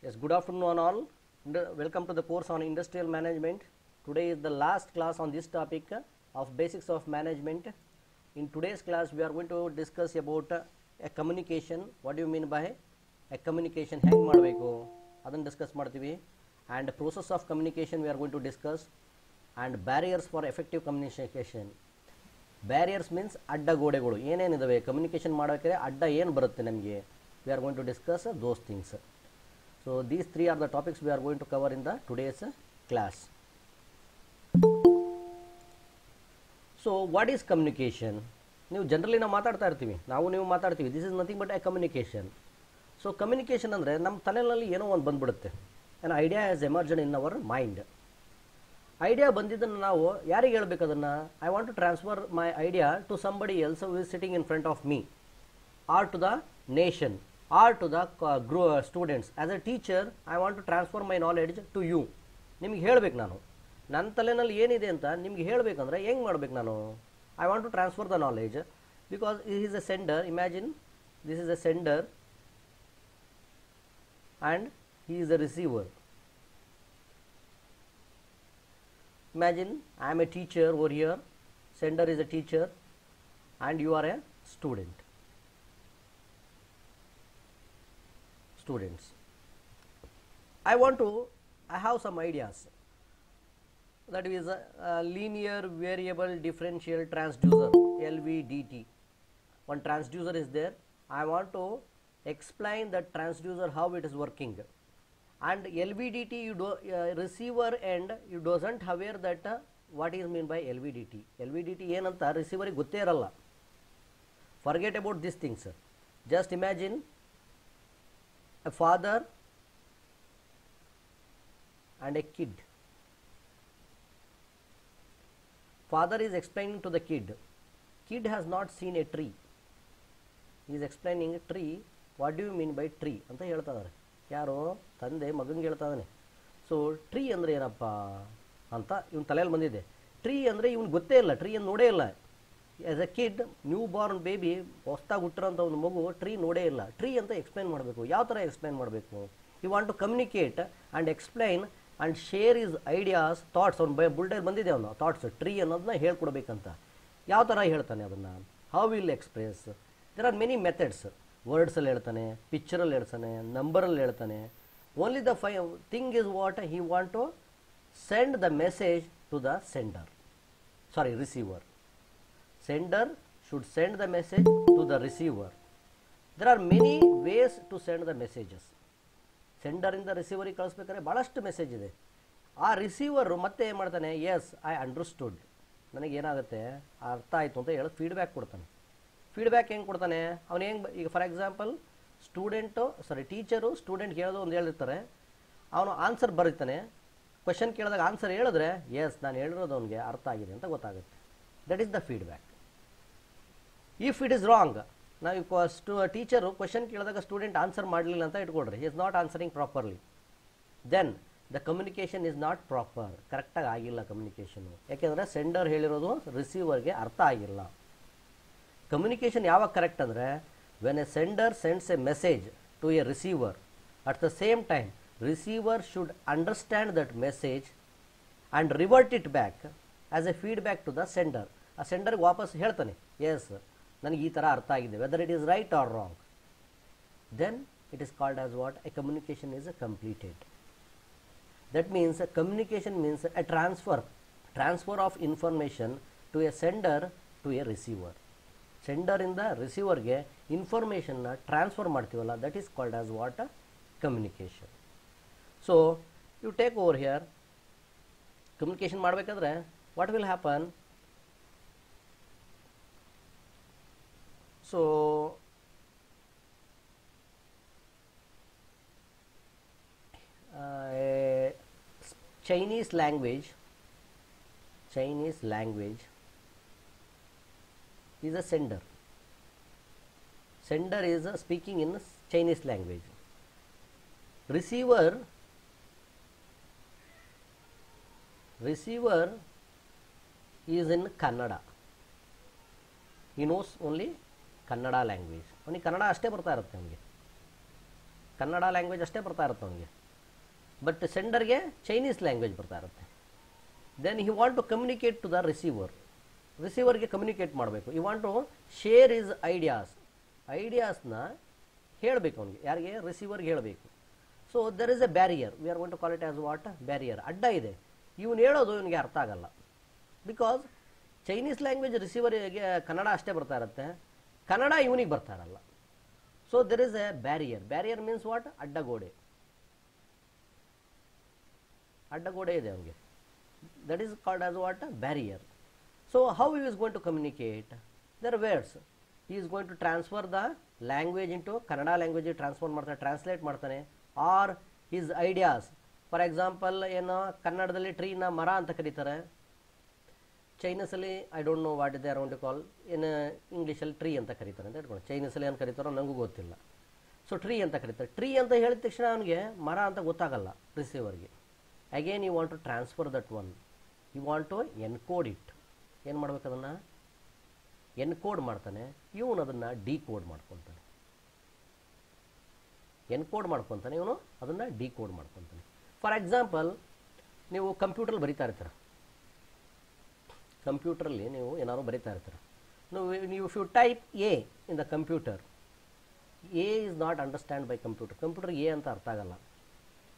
Yes, good afternoon all. Welcome to the course on industrial management. Today is the last class on this topic of basics of management. In today's class, we are going to discuss about a communication. What do you mean by a communication? Hang ಮಾಡಬೇಕು ಅದನ್ನು discuss ಮಾಡ್ತೀವಿ. And process of communication we are going to discuss. And barriers for effective communication. Barriers means ಅಡ್ಡ ಗೋಡೆಗಳು ಏನೇನಿದಾವೆ communication ಮಾಡಬೇಕಾದ್ರೆ ಅಡ್ಡ ಏನು ಬರುತ್ತೆ ನಮಗೆ. We are going to discuss those things. So these three are the topics we are going to cover in the today's class. So what is communication? ನೀವು generally ನಾವು ಮಾತಾಡ್ತಾ ಇರ್ತೀವಿ, ನೀವು ಮಾತಾಡ್ತೀವಿ. This is nothing but a communication. So communication ಅಂದರೆ ನಮ್ಮ ತಲೆಯಲ್ಲಿ ಏನೋ ಒಂದು ಬಂದ್ಬಿಡುತ್ತೆ. An idea has emerged in our mind. Idea ಬಂದಿದ್ದನ್ನು ನಾವು ಯಾರಿಗೆ ಹೇಳ್ಬೇಕು ಅದನ್ನು? I want to transfer my idea to somebody else who is sitting in front of me or to the nation or to the students. As a teacher, I want to transfer my knowledge to you. ನಿಮಗೆ ಹೇಳಬೇಕು, ನಾನು ನನ್ನ ತಲೆನಲ್ಲಿ ಏನಿದೆ ಅಂತ ನಿಮಗೆ ಹೇಳಬೇಕಂದ್ರೆ ಹೆಂಗೆ ಮಾಡಬೇಕು ನಾನು? I want to transfer the knowledge because he is a sender. Imagine this is a sender and he is a receiver. Imagine I am a teacher over here, sender is a teacher and you are a student. Students, I have some ideas. That is a linear variable differential transducer, LVDT. One transducer is there. I want to explain that transducer how it is working. And LVDT, receiver end, you doesn't aware that what is mean by LVDT. LVDT ಏನಂತ receiver ಗೊತ್ತೇ ಇರಲ್ಲ. Forget about these things. Just imagine a father and a kid. Father is explaining to the kid. Kid has not seen a tree. He is explaining a tree. What do you mean by tree ಅಂತ ಹೇಳ್ತಾ ಇದ್ದಾರೆ. ಯಾರು? ತಂದೆ ಮಗನಿಗೆ ಹೇಳ್ತಾ ಇದ್ದಾನೆ. So tree ಅಂದರೆ ಏನಪ್ಪ ಅಂತ ಇವನ ತಲೆಯಲ್ಲಿ ಬಂದಿದೆ. ಟ್ರೀ ಅಂದರೆ ಇವನು ಗೊತ್ತೇ ಇಲ್ಲ, ಟ್ರೀ ಅನ್ನು ನೋಡೇ ಇಲ್ಲ. As A kid, new Born baby, ಹೊಸ್ದಾಗಿ ಹುಟ್ಟಿರೋಂಥ ಒಂದು ಮಗು ಟ್ರೀ ನೋಡೇ ಇಲ್ಲ. ಟ್ರೀ ಅಂತ ಎಕ್ಸ್ಪ್ಲೈನ್ ಮಾಡಬೇಕು. ಯಾವ ಥರ ಎಕ್ಸ್ಪ್ಲೈನ್ ಮಾಡಬೇಕು? You want to communicate and explain and share is ideas, thoughts. ಅವ್ನು ಬುಲ್ಡೇಲಿ ಬಂದಿದೆ ಅವನು ಥಾಟ್ಸ್, ಟ್ರೀ ಅನ್ನೋದನ್ನ ಹೇಳ್ಕೊಡ್ಬೇಕಂತ. ಯಾವ ಥರ ಹೇಳ್ತಾನೆ ಅದನ್ನು? How will express? There are many methods. ವರ್ಡ್ಸಲ್ಲಿ ಹೇಳ್ತಾನೆ, ಪಿಕ್ಚರಲ್ಲಿ ಹೇಳ್ತಾನೆ, ನಂಬರಲ್ಲಿ ಹೇಳ್ತಾನೆ. Only the thing is what he want to send the message to the receiver. Sender should send the message to the receiver. There are many ways to send the messages. Sender ಇಂದ ರಿಸೀವರಿಗೆ ಕಳಿಸ್ಬೇಕಾದ್ರೆ ಭಾಳಷ್ಟು message ಇದೆ. ಆ receiver ಮತ್ತೆ ಏನು ಮಾಡ್ತಾನೆ? S I understood, ನನಗೇನಾಗುತ್ತೆ ಅರ್ಥ ಆಯಿತು ಅಂತ ಹೇಳಿ ಫೀಡ್ಬ್ಯಾಕ್ ಕೊಡ್ತಾನೆ. ಫೀಡ್ಬ್ಯಾಕ್ ಹೆಂಗೆ ಕೊಡ್ತಾನೆ ಅವನು? ಹೆಂಗೆ? ಈಗ ಫಾರ್ ಎಕ್ಸಾಂಪಲ್ ಟೀಚರು ಸ್ಟೂಡೆಂಟ್ಗೆ ಹೇಳೋದು ಒಂದು ಹೇಳಿರ್ತಾರೆ, ಅವನು ಆನ್ಸರ್ ಬರೀತಾನೆ. ಕ್ವೆಶನ್ ಕೇಳಿದಾಗ ಆನ್ಸರ್ ಹೇಳಿದ್ರೆ ಎಸ್ ನಾನು ಹೇಳಿರೋದು ಅವನಿಗೆ ಅರ್ಥ ಆಗಿದೆ ಅಂತ ಗೊತ್ತಾಗುತ್ತೆ. That is the feedback. If it is wrong, ನಾವು ಟೀಚರು ಕ್ವೆಶನ್ ಕೇಳಿದಾಗ ಸ್ಟೂಡೆಂಟ್ ಆನ್ಸರ್ ಮಾಡಲಿಲ್ಲ ಅಂತ ಇಟ್ಕೊಳ್ರಿ, he is not answering properly, then the communication is not proper. ಕರೆಕ್ಟಾಗಿ ಆಗಿಲ್ಲ ಕಮ್ಯುನಿಕೇಷನು. ಯಾಕೆಂದರೆ ಸೆಂಡರ್ ಹೇಳಿರೋದು ರಿಸೀವರ್ಗೆ ಅರ್ಥ ಆಗಿಲ್ಲ. ಕಮ್ಯುನಿಕೇಷನ್ ಯಾವಾಗ ಕರೆಕ್ಟ್ ಅಂದರೆ when a sender sends a message to a receiver, at the same time receiver should understand that message and revert it back as a feedback to the sender. ಆ ಸೆಂಡರ್ಗೆ ವಾಪಸ್ ಹೇಳ್ತಾನೆ, S ನನಗೆ ಈ ಥರ ಅರ್ಥ ಆಗಿದೆ, whether it is right or wrong. Then it is called as what? A communication is completed. That means communication means a transfer of information to a sender to a receiver. ಸೆಂಡರಿಂದ ರಿಸೀವರ್ಗೆ ಇನ್ಫಾರ್ಮೇಷನ್ನ transfer ಮಾಡ್ತೀವಲ್ಲ, that is called as what? Communication. So you take over here. Communication ಮಾಡಬೇಕಾದ್ರೆ what will happen? So Chinese language is a sender. Sender is speaking in Chinese language. Receiver is in Kannada. He knows only Kannada language. ಅವನಿಗೆ ಕನ್ನಡ ಅಷ್ಟೇ ಬರ್ತಾ ಇರುತ್ತೆ ಅವನಿಗೆ. Kannada language ಅಷ್ಟೇ ಬರ್ತಾ ಇರುತ್ತೆ ಅವನಿಗೆ, ಬಟ್ ಸೆಂಡರ್ಗೆ ಚೈನೀಸ್ ಲ್ಯಾಂಗ್ವೇಜ್ ಬರ್ತಾ ಇರುತ್ತೆ. Then he want to communicate to the ರಿಸೀವರ್ಗೆ ಕಮ್ಯುನಿಕೇಟ್ ಮಾಡಬೇಕು. He want to share his ಐಡಿಯಾಸ್ನ ಹೇಳಬೇಕು ಅವನಿಗೆ, ಯಾರಿಗೆ? ರಿಸೀವರ್ಗೆ ಹೇಳಬೇಕು. So there is a barrier, we are going to call it as what? Barrier, ಅಡ್ಡ ಇದೆ. ಇವನು ಹೇಳೋದು ಇವನಿಗೆ ಅರ್ಥ ಆಗಲ್ಲ, ಬಿಕಾಸ್ ಚೈನೀಸ್ ಲ್ಯಾಂಗ್ವೇಜ್ ರಿಸೀವರ್ಗೆ ಕನ್ನಡ ಅಷ್ಟೇ ಬರ್ತಾ ಇರುತ್ತೆ, ಕನ್ನಡ ಇವನಿಗೆ ಬರ್ತಾ ಇರಲ್ಲ. So there is a barrier means what? ಅಡ್ಡಗೋಡೆ ಇದೆ ಅವನಿಗೆ. That is called as what? Barrier. So how he is going to communicate? There are words. He is going to transfer the language into Kannada language translate ಮಾಡ್ತಾನೆ, or his ideas. For example ಏನು, ಕನ್ನಡದಲ್ಲಿ ಟ್ರೀನ ಮರ ಅಂತ ಕರೀತಾರೆ, ಚೈನೀಸಲ್ಲಿ I don't know what is they around to call, ಏನು ಇಂಗ್ಲೀಷಲ್ಲಿ ಟ್ರೀ ಅಂತ ಕರೀತಾರೆ ಅಂತ ಇಟ್ಕೊಂಡು, ಚೈನೀಸಲ್ಲಿ ಏನು ಕರೀತಾರೋ ನನಗೂ ಗೊತ್ತಿಲ್ಲ. ಸೊ ಟ್ರೀ ಅಂತ ಕರೀತಾರೆ. ಟ್ರೀ ಅಂತ ಹೇಳಿದ ತಕ್ಷಣ ಅವನಿಗೆ ಮರ ಅಂತ ಗೊತ್ತಾಗಲ್ಲ ರಿಸೀವರ್ಗೆ. Again you want to transfer that one, you want to encode it. ಏನು ಮಾಡ್ಬೇಕು? ಅದನ್ನು ಎನ್ಕೋಡ್ ಮಾಡ್ತಾನೆ, ಇವನು ಅದನ್ನು ಡಿಕೋಡ್ ಮಾಡ್ಕೊತಾನೆ. ಎನ್ಕೋಡ್ ಮಾಡ್ಕೊತಾನೆ, ಇವನು ಅದನ್ನು ಡಿಕೋಡ್ ಮಾಡ್ಕೊತಾನೆ. ಫಾರ್ ಎಕ್ಸಾಂಪಲ್, ನೀವು ಕಂಪ್ಯೂಟ್ರಲ್ಲಿ ಬರಿತಾ ಇರ್ತೀರ, ಕಂಪ್ಯೂಟ್ರಲ್ಲಿ ನೀವು ಏನಾದ್ರು ಬರಿತಾ ಇರ್ತೀರ, ನೀವು if you type a in the computer, a is not understand by computer a ಅಂತ ಅರ್ಥ ಆಗಲ್ಲ.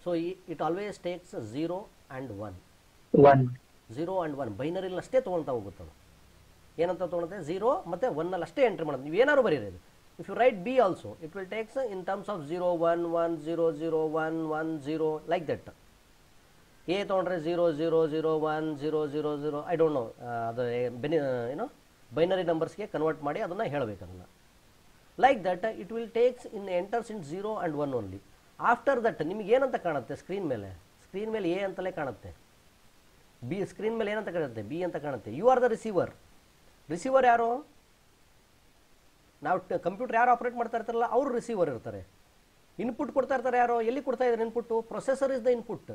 So it always takes 0 and 1 0 and 1 binarily ಅಷ್ಟೇ ತೊಗೊಳ್ತಾ ಹೋಗುತ್ತದು. ಏನಂತ ತೊಗೊಳುತ್ತೆ? 0 ಮತ್ತು 1 ಅಷ್ಟೇ ಎಂಟ್ರಿ ಮಾಡೋದು. ನೀವು ಏನಾದ್ರು ಬರೀರಿ, if you write b also it will takes in terms of 0 1 1 0 0 1 1 0 like that. A ತೊಗೊಂಡ್ರೆ 0 0 0 1 0 0 0 ಐ ಡೋಂಟ್ ನೋ, ಅದು ಏನೋ ಬೈನರಿ ನಂಬರ್ಸ್ಗೆ ಕನ್ವರ್ಟ್ ಮಾಡಿ ಅದನ್ನು ಹೇಳಬೇಕು. ಅದನ್ನು like that it will takes enters in 0 and 1 only. After that ನಿಮಗೆ ಏನಂತ ಕಾಣುತ್ತೆ? ಸ್ಕ್ರೀನ್ ಮೇಲೆ ಎ ಅಂತಲೇ ಕಾಣುತ್ತೆ, ಬಿ ಸ್ಕ್ರೀನ್ ಮೇಲೆ ಏನಂತ ಕಾಣುತ್ತೆ? ಬಿ ಅಂತ ಕಾಣುತ್ತೆ. ಯು ಆರ್ ದ ರಿಸೀವರ್ ಯಾರು? ನಾವು ಕಂಪ್ಯೂಟರ್ ಯಾರು ಆಪರೇಟ್ ಮಾಡ್ತಾ ಇರ್ತಾರಲ್ಲ ಅವರು ರಿಸೀವರ್ ಇರ್ತಾರೆ. ಇನ್ಪುಟ್ ಕೊಡ್ತಾ ಇರ್ತಾರೆ ಯಾರು? ಎಲ್ಲಿ ಕೊಡ್ತಾ ಇದ್ದಾರೆ input? Processor is the input.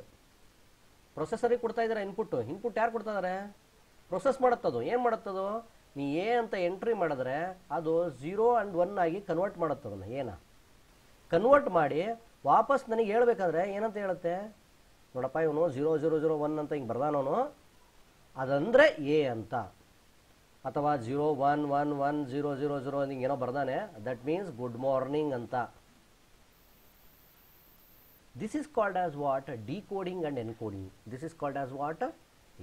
ಪ್ರೊಸೆಸರಿಗೆ ಕೊಡ್ತಾ ಇದ್ದಾರೆ ಇನ್ಪುಟ್ ಯಾರು ಕೊಡ್ತಾ ಇದ್ದಾರೆ? ಪ್ರೊಸೆಸ್ ಮಾಡುತ್ತದು. ಏನು ಮಾಡುತ್ತದು? ನೀ ಎ ಅಂತ ಎಂಟ್ರಿ ಮಾಡಿದ್ರೆ ಅದು 0 and 1 ಆಗಿ ಕನ್ವರ್ಟ್ ಮಾಡುತ್ತದನ್ನು. ಕನ್ವರ್ಟ್ ಮಾಡಿ ವಾಪಸ್ ನನಗೆ ಹೇಳ್ಬೇಕಾದ್ರೆ ಏನಂತ ಹೇಳುತ್ತೆ? ನೋಡಪ್ಪ ಇವನು 0 0 0 1 ಅಂತ ಹಿಂಗೆ ಬರ್ದಾನವನು, ಅದಂದರೆ ಎ ಅಂತ. ಅಥವಾ 0 1 1 1 0 0 0 ಹಿಂಗೆ ಏನೋ ಬರ್ದಾನೆ, ದಟ್ ಮೀನ್ಸ್ ಗುಡ್ ಮಾರ್ನಿಂಗ್ ಅಂತ. This is called as what? Decoding and encoding. This is called as what?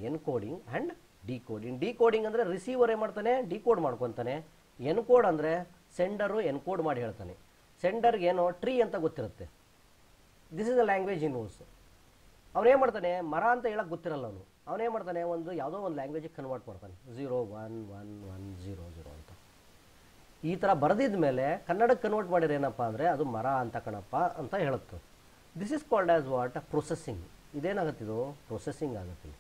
Encoding and decoding. Decoding ಅಂದರೆ ರಿಸೀವರ್ ಏನು ಮಾಡ್ತಾನೆ? ಡಿಕೋಡ್ ಮಾಡ್ಕೊತಾನೆ. ಎನ್ಕೋಡ್ ಅಂದರೆ ಸೆಂಡರು ಎನ್ಕೋಡ್ ಮಾಡಿ ಹೇಳ್ತಾನೆ. ಸೆಂಡರ್ಗೆ ಏನೋ ಟ್ರೀ ಅಂತ ಗೊತ್ತಿರುತ್ತೆ, this is the language in use. ಅವನೇನು ಮಾಡ್ತಾನೆ? ಮರ ಅಂತ ಹೇಳಕ್ಕೆ ಗೊತ್ತಿರಲ್ಲ ಅವನು. ಅವನೇನು ಮಾಡ್ತಾನೆ? ಯಾವುದೋ ಒಂದು ಲ್ಯಾಂಗ್ವೇಜಿಗೆ ಕನ್ವರ್ಟ್ ಮಾಡ್ತಾನೆ, 0 1 1 1 0 0 ಅಂತ. ಈ ಥರ ಬರೆದಿದ್ದ ಮೇಲೆ ಕನ್ನಡಕ್ಕೆ ಕನ್ವರ್ಟ್ ಮಾಡಿದ್ರೆ ಏನಪ್ಪ ಅಂದರೆ ಅದು ಮರ ಅಂತ ಕಣಪ್ಪ ಅಂತ ಹೇಳುತ್ತೆ. This is called as what? Processing. ಇದೇನಾಗುತ್ತಿದು? ಪ್ರೊಸೆಸಿಂಗ್ ಆಗುತ್ತೆ.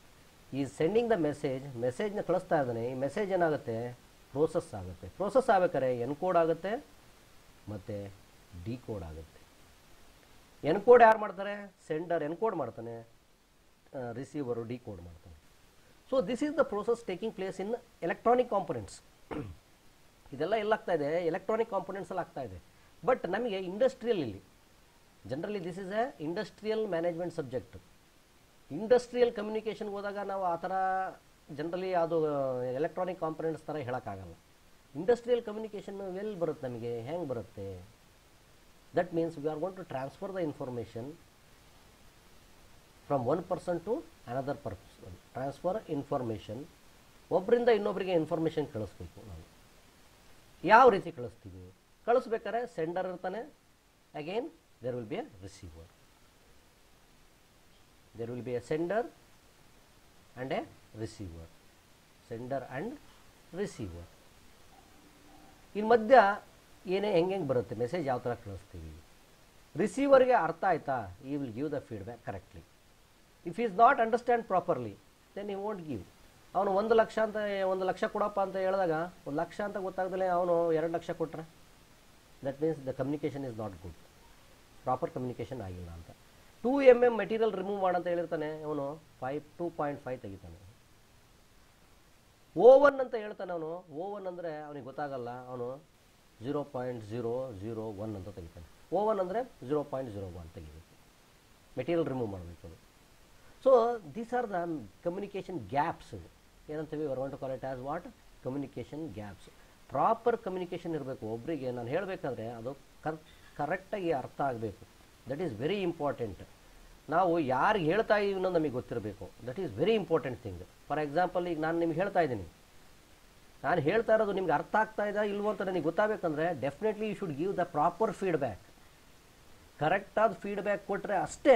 ಈ ಸೆಂಡಿಂಗ್ ದ ಮೆಸೇಜ್ನ ಕಳಿಸ್ತಾ ಇದ್ದಾನೆ. ಈ ಮೆಸೇಜ್ ಏನಾಗುತ್ತೆ? ಪ್ರೋಸೆಸ್ ಆಗುತ್ತೆ. ಪ್ರೋಸೆಸ್ ಆಗಬೇಕಾದ್ರೆ ಎನ್ಕೋಡ್ ಆಗುತ್ತೆ ಮತ್ತು ಡಿಕೋಡ್ ಆಗುತ್ತೆ. ಎನ್ಕೋಡ್ ಯಾರು ಮಾಡ್ತಾರೆ? ಸೆಂಡರ್ ಎನ್ಕೋಡ್ ಮಾಡ್ತಾನೆ, ರಿಸೀವರು ಡಿಕೋಡ್ ಮಾಡ್ತಾನೆ. So this is the process taking place in electronic components. ಇದೆಲ್ಲ ಎಲ್ಲಾಗ್ತಾ ಇದೆ? ಎಲೆಕ್ಟ್ರಾನಿಕ್ ಕಾಂಪೊನೆಂಟ್ಸಲ್ಲಿ ಆಗ್ತಾ ಇದೆ. ಬಟ್ ನಮಗೆ ಇಂಡಸ್ಟ್ರಿಯಲ್ ಇಲ್ಲಿ generally this is a industrial management subject. Industrial ಕಮ್ಯುನಿಕೇಷನ್ಗೆ ಹೋದಾಗ ನಾವು ಆ ಥರ ಜನರಲಿ ಅದು ಎಲೆಕ್ಟ್ರಾನಿಕ್ ಕಾಂಪೊನೆಂಟ್ಸ್ ಥರ ಹೇಳೋಕ್ಕಾಗಲ್ಲ. ಇಂಡಸ್ಟ್ರಿಯಲ್ ಕಮ್ಯುನಿಕೇಷನ್ ಎಲ್ಲಿ ಬರುತ್ತೆ ನಮಗೆ? ಹೆಂಗೆ ಬರುತ್ತೆ? That means we are going to transfer the information from one person to another person. Transfer information, ಒಬ್ಬರಿಂದ ಇನ್ನೊಬ್ಬರಿಗೆ ಇನ್ಫಾರ್ಮೇಷನ್ ಕಳಿಸ್ಬೇಕು. ನಾವು ಯಾವ ರೀತಿ ಕಳಿಸ್ತೀವಿ? ಕಳಿಸ್ಬೇಕಾದ್ರೆ ಸೆಂಡರ್ ಇರ್ತಾನೆ, again there will be a receiver. there will be a sender and a receiver. Sender and receiver. in ಮಧ್ಯ ಏನೇ ಹೆಂಗೆ ಬರುತ್ತೆ ಮೆಸೇಜ್ ಯಾವ ಥರ ಕಳಿಸ್ತೀವಿ? ರಿಸೀವರ್ಗೆ ಅರ್ಥ ಆಯ್ತಾ? he will give the feedback correctly. if he is not understand properly then he won't give. ಅವನು 1 ಲಕ್ಷ ಕೊಡಪ್ಪ ಅಂತ ಹೇಳಿದಾಗ 1 ಲಕ್ಷ ಅಂತ ಗೊತ್ತಾಗ್ದಲೇ ಅವನು 2 ಲಕ್ಷ ಕೊಟ್ಟರೆ that means the communication is not good. Proper communication ಆಗಿಲ್ಲ ಅಂತ. 2 mm ಮೆಟೀರಿಯಲ್ ರಿಮೂವ್ ಮಾಡಂತ ಹೇಳಿರ್ತಾನೆ, ಅವನು 2.5 ತೆಗಿತಾನೆ. ಓವನ್ ಅಂತ ಹೇಳ್ತಾನೆ ಅವನು. ಓವನ್ ಅಂದರೆ ಅವನಿಗೆ ಗೊತ್ತಾಗಲ್ಲ, ಅವನು 0.001 ಅಂತ ತೆಗಿತಾನೆ. O1 ಅಂದರೆ 0.01 ತೆಗಿಬೇಕು, ಮೆಟೀರಿಯಲ್ ರಿಮೂವ್ ಮಾಡಬೇಕು. So these are the communication gaps. ಏನಂತೀವಿ, we are going to call it as what, communication gaps. Proper communication ಇರಬೇಕು. ಒಬ್ಬರಿಗೆ ನಾನು ಹೇಳಬೇಕಾದ್ರೆ ಅದು ಕರೆಕ್ಟಾಗಿ ಅರ್ಥ ಆಗಬೇಕು. That is very important. ನಾವು ಯಾರಿಗೆ ಹೇಳ್ತಾ ಇದೀವಿ ಅನ್ನೋದು ನಮಗೆ ಗೊತ್ತಿರಬೇಕು. That is very important thing. For example, ಈಗ ನಾನು ನಿಮ್ಗೆ ಹೇಳ್ತಾ ಇದ್ದೀನಿ, ನಾನು ಹೇಳ್ತಾ ಇರೋದು ನಿಮ್ಗೆ ಅರ್ಥ ಆಗ್ತಾ ಇದಾ ಇಲ್ವೋ ಅಂತ ನನಗೆ ಗೊತ್ತಾಗಬೇಕಂದ್ರೆ definitely you should give the proper feedback. ಕರೆಕ್ಟಾದ ಫೀಡ್ಬ್ಯಾಕ್ ಕೊಟ್ಟರೆ ಅಷ್ಟೇ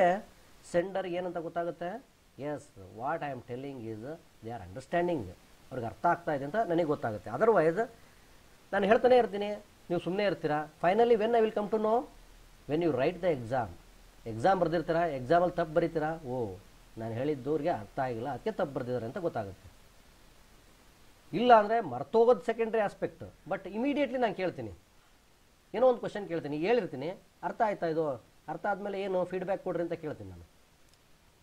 ಸೆಂಡರ್ಗೆ ಏನಂತ ಗೊತ್ತಾಗುತ್ತೆ, as what I am telling is they are understanding, ಅವ್ರಿಗೆ ಅರ್ಥ ಆಗ್ತಾ ಇದೆ ಅಂತ ನನಗೆ ಗೊತ್ತಾಗುತ್ತೆ. ಅದರ್ವೈಸ್ ನಾನು ಹೇಳ್ತಾನೆ ಇರ್ತೀನಿ, ನೀವು ಸುಮ್ಮನೆ ಇರ್ತೀರಾ. Finally when I will come to know, when you write the exam ಬರೆದಿರ್ತೀರಾ, ಎಕ್ಸಾಮಲ್ಲಿ ತಪ್ಪು ಬರೀತೀರಾ, ಓ ನಾನು ಹೇಳಿದ್ದವ್ರಿಗೆ ಅರ್ಥ ಆಗಿಲ್ಲ ಅದಕ್ಕೆ ತಪ್ಪು ಬರೆದಿದ್ದಾರೆ ಅಂತ ಗೊತ್ತಾಗುತ್ತೆ. ಇಲ್ಲ ಅಂದರೆ ಮರ್ತೋಗೋದು ಸೆಕೆಂಡ್ರಿ ಆಸ್ಪೆಕ್ಟ್. ಬಟ್ ಇಮಿಡಿಯೇಟ್ಲಿ ನಾನು ಕೇಳ್ತೀನಿ, ಏನೋ ಒಂದು ಕ್ವಶನ್ ಕೇಳ್ತೀನಿ, ಹೇಳಿರ್ತೀನಿ, ಅರ್ಥ ಆಯ್ತಾ ಇದು, ಅರ್ಥ ಆದಮೇಲೆ ಏನು ಫೀಡ್ಬ್ಯಾಕ್ ಕೊಡ್ರಿ ಅಂತ ಕೇಳ್ತೀನಿ ನಾನು.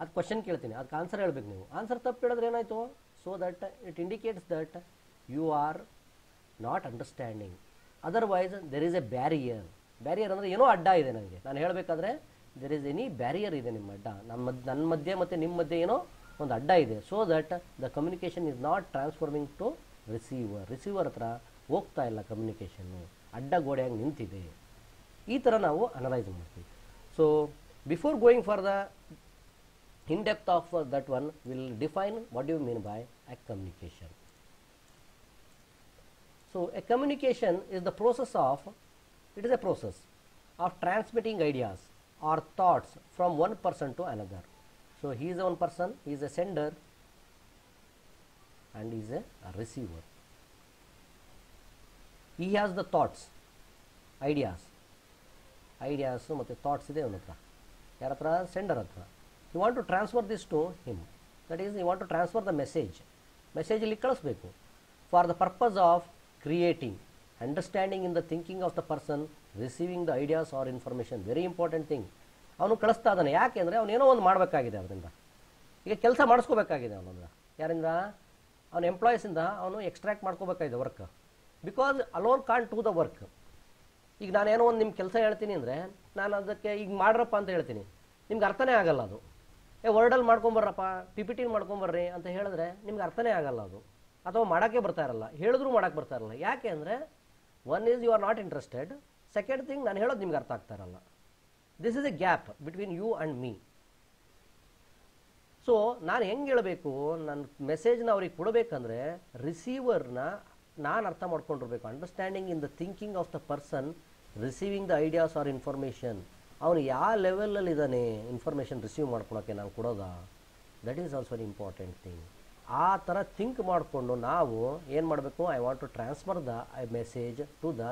ಅದು ಕ್ವಶನ್ ಕೇಳ್ತೀನಿ, ಅದಕ್ಕೆ ಆನ್ಸರ್ ಹೇಳ್ಬೇಕು. ನೀವು ಆನ್ಸರ್ ತಪ್ಪು ಹೇಳಿದ್ರೆ ಏನಾಯಿತು, so that it indicates that you are not understanding. Otherwise there is a barrier. Barrier ಅಂದರೆ ಏನೋ ಅಡ್ಡ ಇದೆ ನನಗೆ, ನಾನು ಹೇಳಬೇಕಾದ್ರೆ ದೆರ್ ಈಸ್ ಎನಿ ಬ್ಯಾರಿಯರ್ ಇದೆ ನಿಮ್ಮ ಅಡ್ಡ, ನನ್ನ ಮಧ್ಯೆ ಮತ್ತು ನಿಮ್ಮ ಮಧ್ಯೆ ಏನೋ ಒಂದು ಅಡ್ಡ ಇದೆ. So that the communication is not transforming to receiver ಹತ್ರ ಹೋಗ್ತಾ ಇಲ್ಲ ಕಮ್ಯುನಿಕೇಷನ್ನು, ಅಡ್ಡ ಗೋಡೆಯಾಗಿ ನಿಂತಿದೆ. ಈ ಥರ ನಾವು ಅನಲೈಸ್ ಮಾಡ್ತೀವಿ. So before going for the in depth of that one, will define what you mean by a communication. So a communication is the process of, it is a process of transmitting ideas or thoughts from one person to another. So he is one person, he is a sender and he is a receiver. He has the thoughts, ideas ಮತ್ತು thoughts ಇದೆ ಅವನ ಹತ್ರ. ಯಾರ ಹತ್ರ? Sender ಹತ್ರ. You want to transfer this to him, that is you want to transfer the message ಇಲ್ಲಿ ಕಳಿಸ್ಬೇಕು. For the purpose of creating understanding in the thinking of the person receiving the ideas or information. Very important thing. ಅವನು ಕಳಿಸ್ತಾ ಇದ್ದಾನೆ, ಯಾಕೆ ಅಂದರೆ ಅವನೇನೋ ಒಂದು ಮಾಡಬೇಕಾಗಿದೆ, ಅದರಿಂದ ಈಗ ಕೆಲಸ ಮಾಡಿಸ್ಕೋಬೇಕಾಗಿದೆ ಅವನಿಂದ. ಯಾರಿಂದ? ಅವನ ಎಂಪ್ಲಾಯೀಸಿಂದ ಅವನು ಎಕ್ಸ್ಟ್ರಾಕ್ಟ್ ಮಾಡ್ಕೋಬೇಕಾಗಿದೆ work. Because alone can't to the work. ಈಗ ನಾನೇನೋ ಒಂದು ನಿಮ್ಮ ಕೆಲಸ ಹೇಳ್ತೀನಿ ಅಂದರೆ, ನಾನು ಅದಕ್ಕೆ ಈಗ ಮಾಡ್ರಪ್ಪ ಅಂತ ಹೇಳ್ತೀನಿ, ನಿಮ್ಗೆ ಅರ್ಥನೇ ಆಗಲ್ಲ ಅದು. ವರ್ಡಲ್ಲಿ ಮಾಡ್ಕೊಂಬರ್ರಪ್ಪ, PPT ಮಾಡ್ಕೊಂಬರ್ರಿ ಅಂತ ಹೇಳಿದ್ರೆ ನಿಮ್ಗೆ ಅರ್ಥನೇ ಆಗಲ್ಲ ಅದು, ಅಥವಾ ಮಾಡೋಕ್ಕೆ ಬರ್ತಾ ಇರಲ್ಲ, ಹೇಳಿದ್ರು ಮಾಡೋಕ್ಕೆ ಬರ್ತಾ ಇರಲ್ಲ. ಯಾಕೆ ಅಂದರೆ one is you are not interested, second thing ನಾನು ಹೇಳೋದು ನಿಮ್ಗೆ ಅರ್ಥ ಆಗ್ತಾ ಇರಲ್ಲ. This is a gap between you and me. So ನಾನು ಹೆಂಗೆ ಹೇಳಬೇಕು, ನನ್ನ ಮೆಸೇಜ್ನ ಅವ್ರಿಗೆ ಕೊಡಬೇಕಂದ್ರೆ ರಿಸೀವರ್ನ ನಾನು ಅರ್ಥ ಮಾಡ್ಕೊಂಡಿರ್ಬೇಕು. Understanding in the thinking of the person receiving the ideas or information. ಅವನು ಯಾವ ಲೆವೆಲಲ್ಲಿ ಇದ್ದಾನೆ ಇನ್ಫಾರ್ಮೇಷನ್ ರಿಸೀವ್ ಮಾಡ್ಕೊಳಕ್ಕೆ ನಾವು ಕೊಡೋದಾ, that is also an important thing. ಆ ಥರ ಥಿಂಕ್ ಮಾಡಿಕೊಂಡು ನಾವು ಏನು ಮಾಡಬೇಕು, I want to transfer the message to the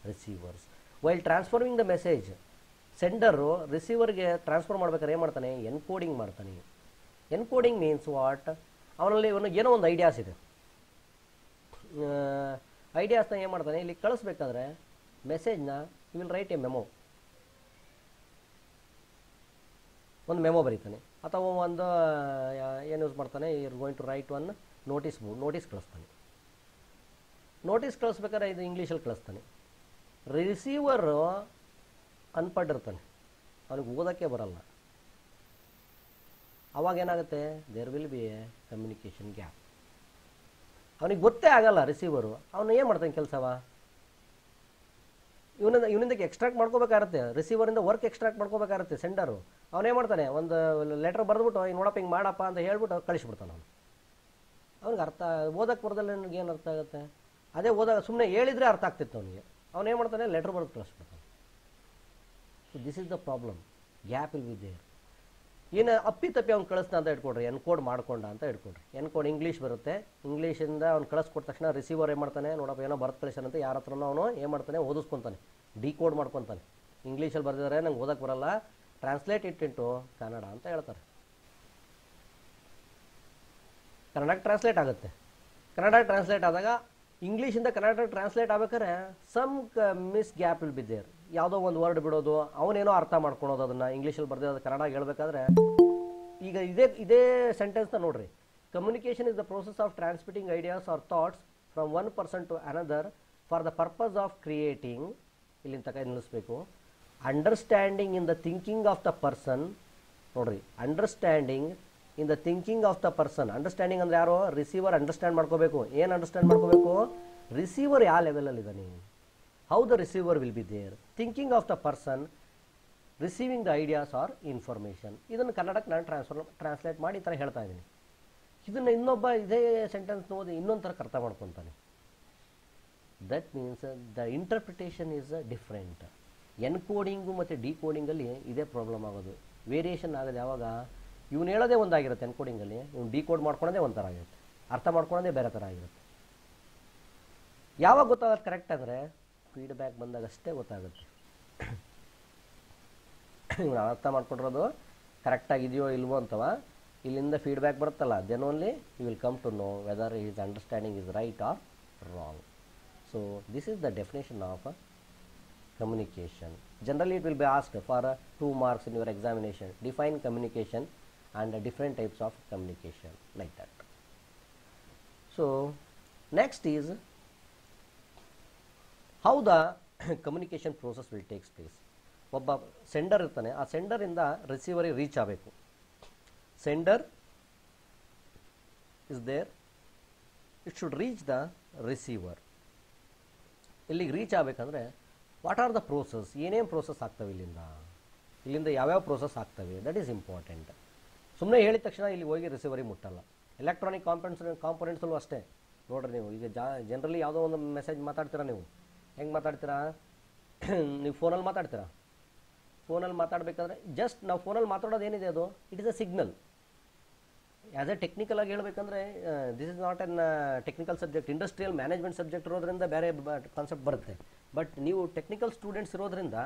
receivers. While transforming the message, sender ರಿಸೀವರ್ಗೆ ಟ್ರಾನ್ಸ್ಫರ್ ಮಾಡ್ಬೇಕಾದ್ರೆ ಏನು ಮಾಡ್ತಾನೆ, ಎನ್ಕೋಡಿಂಗ್ ಮಾಡ್ತಾನೆ. ಎನ್ಕೋಡಿಂಗ್ ಮೀನ್ಸ್ ವಾಟ್, ಅವನಲ್ಲಿ ಅವನಿಗೆ ಏನೋ ಒಂದು ಐಡಿಯಾಸ್ ಇದೆ, ಐಡಿಯಾಸ್ನ ಏನು ಮಾಡ್ತಾನೆ ಇಲ್ಲಿ ಕಳಿಸ್ಬೇಕಾದ್ರೆ ಮೆಸೇಜ್ನ you will write a memo, ಒಂದು ಮೆಮೊ ಬರೀತಾನೆ. ಅಥವಾ ಒಂದು ಏನು ಯೂಸ್ ಮಾಡ್ತಾನೆ, are going to write one notice ಕಳಿಸ್ತಾನೆ. ನೋಟಿಸ್ ಕಳಿಸ್ಬೇಕಾದ್ರೆ ಇದು ಇಂಗ್ಲೀಷಲ್ಲಿ ಕಳಿಸ್ತಾನೆ. ರಿಸೀವರು ಅನ್ಪಡ್ ಇರ್ತಾನೆ, ಅವನಿಗೆ ಓದೋಕ್ಕೆ ಬರಲ್ಲ. ಅವಾಗ ಏನಾಗುತ್ತೆ, there will be a communication gap. ಅವನಿಗೆ ಗೊತ್ತೇ ಆಗಲ್ಲ ರಿಸೀವರು, ಅವನು ಏನು ಮಾಡ್ತಾನೆ ಕೆಲಸವ, ಇವನಿಂದ ಎಕ್ಸ್ಟ್ರಾಕ್ಟ್ ಮಾಡ್ಕೋಬೇಕಾಗತ್ತೆ, ರಿಸೀವರಿಂದ ವರ್ಕ್ ಎಕ್ಸ್ಟ್ರಾಕ್ಟ್ ಮಾಡ್ಕೋಬೇಕಾಗತ್ತೆ ಸೆಂಡರು. ಅವನೇನು ಮಾಡ್ತಾನೆ, ಒಂದು ಲೆಟ್ರ್ ಬರೆದ್ಬಿಟ್ಟು ಹಿಂಗೆ ನೋಡಪ್ಪ ಹಿಂಗೆ ಮಾಡಪ್ಪ ಅಂತ ಹೇಳ್ಬಿಟ್ಟು ಕಳಿಸ್ಬಿಡ್ತಾನೆ. ಅವ್ನಿಗೆ ಅರ್ಥ ಓದಕ್ಕೆ ಬರೋದಲ್ಲ, ನನಗೆ ಏನು ಅರ್ಥ ಆಗುತ್ತೆ, ಅದೇ ಓದಾಗ ಸುಮ್ಮನೆ ಹೇಳಿದರೆ ಅರ್ಥ ಆಗ್ತಿತ್ತು ಅವನಿಗೆ. ಅವನೇನು ಮಾಡ್ತಾನೆ, ಲೆಟ್ರ್ ಬರೆದು ಕಳಿಸ್ಬಿಡ್ತಾನೆ. So this is the problem, gap will be there. ಏನು ಅಪ್ಪಿ ಅವ್ನು ಕಳಿಸ್ತಾ ಅಂತ ಇಟ್ಕೊಡ್ರಿ, ಎನ್ಕೋಡ್ ಮಾಡ್ಕೊಂಡ ಅಂತ ಇಟ್ಕೊಡ್ರಿ. ಎನ್ಕೋಡ್ ಇಂಗ್ಲೀಷ್ ಬರುತ್ತೆ, ಇಂಗ್ಲೀಷಿಂದ ಅವ್ನು ಕಳಿಸ್ಕೊಟ್ಟ ತಕ್ಷಣ ರಿಸೀವರ್ ಏನು ಮಾಡ್ತಾನೆ, ನೋಡಪ್ಪ ಏನೋ ಬರ್ತ್ ಕಳಿಸ್ತಾನಂತ ಯಾರ ಹತ್ರನೂ ಅವನು ಏನು ಮಾಡ್ತಾನೆ, ಓದಿಸ್ಕೊತಾನೆ, ಡಿಕೋಡ್ ಮಾಡ್ಕೊತಾನೆ. ಇಂಗ್ಲೀಷಲ್ಲಿ ಬರೆದಿದ್ದಾರೆ, ನಂಗೆ ಓದಕ್ಕೆ ಬರಲ್ಲ, ಟ್ರಾನ್ಸ್ಲೇಟ್ ಇಟ್ ಇಂಟು ಕನ್ನಡ ಅಂತ ಹೇಳ್ತಾರೆ. ಕನ್ನಡಕ್ಕೆ ಟ್ರಾನ್ಸ್ಲೇಟ್ ಆಗುತ್ತೆ. ಕನ್ನಡ ಟ್ರಾನ್ಸ್ಲೇಟ್ ಆದಾಗ ಇಂಗ್ಲೀಷಿಂದ ಕನ್ನಡ ಟ್ರಾನ್ಸ್ಲೇಟ್ ಆಗ್ಬೇಕಾದ್ರೆ some miss gap will be there. ಯಾವುದೋ ಒಂದು ವರ್ಡ್ ಬಿಡೋದು, ಅವನೇನೋ ಅರ್ಥ ಮಾಡ್ಕೊಳೋದು, ಅದನ್ನು ಇಂಗ್ಲೀಷಲ್ಲಿ ಬರ್ದಿರೋದು ಕನ್ನಡ ಹೇಳ್ಬೇಕಾದ್ರೆ. ಈಗ ಇದೇ ಸೆಂಟೆನ್ಸ್ನ ನೋಡ್ರಿ, communication is the process of transmitting ideas or thoughts from one person to another for the purpose of creating, ಇಲ್ಲಿಂದ ತಕ ನಿಲ್ಲಿಸ್ಬೇಕು, understanding in the thinking of the person. ನೋಡ್ರಿ, understanding in the thinking of the person. Understanding ಅಂದರೆ ಯಾರು? Receiver understand ಮಾಡ್ಕೋಬೇಕು. ಏನು understand ಮಾಡ್ಕೋಬೇಕು? Receiver ಯಾವ ಲೆವೆಲಲ್ಲಿ ಇದ್ದಾನೆ, how the receiver will be there. Thinking of the person receiving the ideas or information. ಇದನ್ನು ಕನ್ನಡಕ್ಕೆ ನಾನು ಟ್ರಾನ್ಸ್ಲೇಟ್ ಮಾಡಿ ಈ ಥರ ಹೇಳ್ತಾ ಇದ್ದೀನಿ. ಇದನ್ನು ಇನ್ನೊಬ್ಬ ಇದೇ ಸೆಂಟೆನ್ಸ್ ಓದಿ ಇನ್ನೊಂದು ಥರ ಅರ್ಥ ಮಾಡ್ಕೊತಾನೆ. That means the interpretation is different. Encoding ಮತ್ತು ಡಿಕೋಡಿಂಗಲ್ಲಿ ಇದೇ ಪ್ರಾಬ್ಲಮ್ ಆಗೋದು. ವೇರಿಯೇಷನ್ ಆಗೋದು ಯಾವಾಗ? ಇವ್ನು ಹೇಳೋದೇ ಒಂದಾಗಿರುತ್ತೆ ಎನ್ಕೋಡಿಂಗಲ್ಲಿ, ಇವ್ನು ಡಿಕೋಡ್ ಮಾಡ್ಕೊಳೋದೇ ಒಂಥರ ಆಗಿರುತ್ತೆ, ಅರ್ಥ ಮಾಡ್ಕೊಳೋದೇ ಬೇರೆ ಥರ ಆಗಿರುತ್ತೆ. ಯಾವಾಗ ಗೊತ್ತಾಗೋದು ಕರೆಕ್ಟ್ ಅಂದರೆ ಫೀಡ್ಬ್ಯಾಕ್ ಬಂದಾಗಷ್ಟೇ ಗೊತ್ತಾಗುತ್ತೆ. ಇವ್ನು ಅರ್ಥ ಮಾಡ್ಕೊಂಡಿರೋದು ಕರೆಕ್ಟಾಗಿದೆಯೋ ಇಲ್ವೋ ಅಂತವ, ಇಲ್ಲಿಂದ ಫೀಡ್ಬ್ಯಾಕ್ ಬರುತ್ತಲ್ಲ, then only you will come to know whether is understanding is right or wrong. So this is the definition of communication. Generally it will be asked for 2 marks in your examination. Define communication and different types of communication, like that. So next is how the communication process will take place. ಒಬ್ಬ sender ಇರ್ತಾನೆ, ಆ ಸೆಂಡರಿಂದ ರಿಸೀವರಿಗೆ reach ಆಗಬೇಕು. Sender is there, it should reach the receiver. ಇಲ್ಲಿಗೆ reach ಆಗಬೇಕಂದ್ರೆ what are the process, ಏನೇನು process ಆಗ್ತವೆ ಇಲ್ಲಿಂದ ಯಾವ್ಯಾವ ಪ್ರೋಸೆಸ್ ಆಗ್ತವೆ, ದಟ್ ಈಸ್ ಇಂಪಾರ್ಟೆಂಟ್. ಸುಮ್ಮನೆ ಹೇಳಿದ ತಕ್ಷಣ ಇಲ್ಲಿ ಹೋಗಿ ರಿಸೀವರಿಗೆ ಮುಟ್ಟಲ್ಲ. ಎಲೆಕ್ಟ್ರಾನಿಕ್ ಕಾಂಪೊನೆಂಟ್ಸಲ್ಲೂ ಅಷ್ಟೇ. ನೋಡ್ರಿ, ನೀವು ಈಗ ಜನರಲಿ ಯಾವುದೋ ಒಂದು ಮೆಸೇಜ್ ಮಾತಾಡ್ತೀರಾ, ನೀವು ಹೆಂಗೆ ಮಾತಾಡ್ತೀರಾ? ನೀವು ಫೋನಲ್ಲಿ ಮಾತಾಡ್ತೀರಾ. ಫೋನಲ್ಲಿ ಮಾತಾಡಬೇಕಾದ್ರೆ ಜಸ್ಟ್ ನಾವು ಫೋನಲ್ಲಿ ಮಾತಾಡೋದು ಏನಿದೆ ಅದು it is a signal. As A technical ಆಗಿ ಹೇಳಬೇಕಂದ್ರೆ this is not an technical subject, industrial management subject ಇರೋದ್ರಿಂದ ಬೇರೆ ಕಾನ್ಸೆಪ್ಟ್ ಬರುತ್ತೆ. ಬಟ್ ನೀವು ಟೆಕ್ನಿಕಲ್ ಸ್ಟೂಡೆಂಟ್ಸ್ ಇರೋದ್ರಿಂದ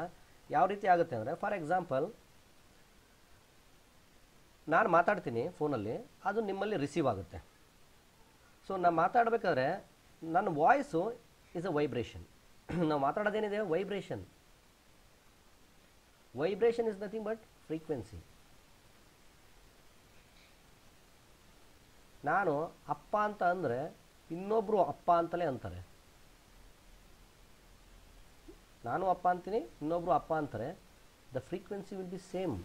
ಯಾವ ರೀತಿ ಆಗುತ್ತೆ ಅಂದರೆ, ಫಾರ್ ಎಕ್ಸಾಂಪಲ್ ನಾನು ಮಾತಾಡ್ತೀನಿ ಫೋನಲ್ಲಿ, ಅದು ನಿಮ್ಮಲ್ಲಿ ರಿಸೀವ್ ಆಗುತ್ತೆ. ಸೊ ನಾನು ಮಾತಾಡಬೇಕಾದ್ರೆ ನನ್ನ ವಾಯ್ಸು ಇಸ್ ಅ ವೈಬ್ರೇಷನ್. ನಾವು ಮಾತಾಡೋದೇನಿದೆ vibration. Vibration is nothing but frequency. ನಾನು ಅಪ್ಪ ಅಂತ ಅಂದರೆ ಇನ್ನೊಬ್ಬರು ಅಪ್ಪ ಅಂತಲೇ ಅಂತಾರೆ. ನಾನು ಅಪ್ಪ ಅಂತೀನಿ, ಇನ್ನೊಬ್ಬರು ಅಪ್ಪ ಅಂತಾರೆ. The frequency will be same.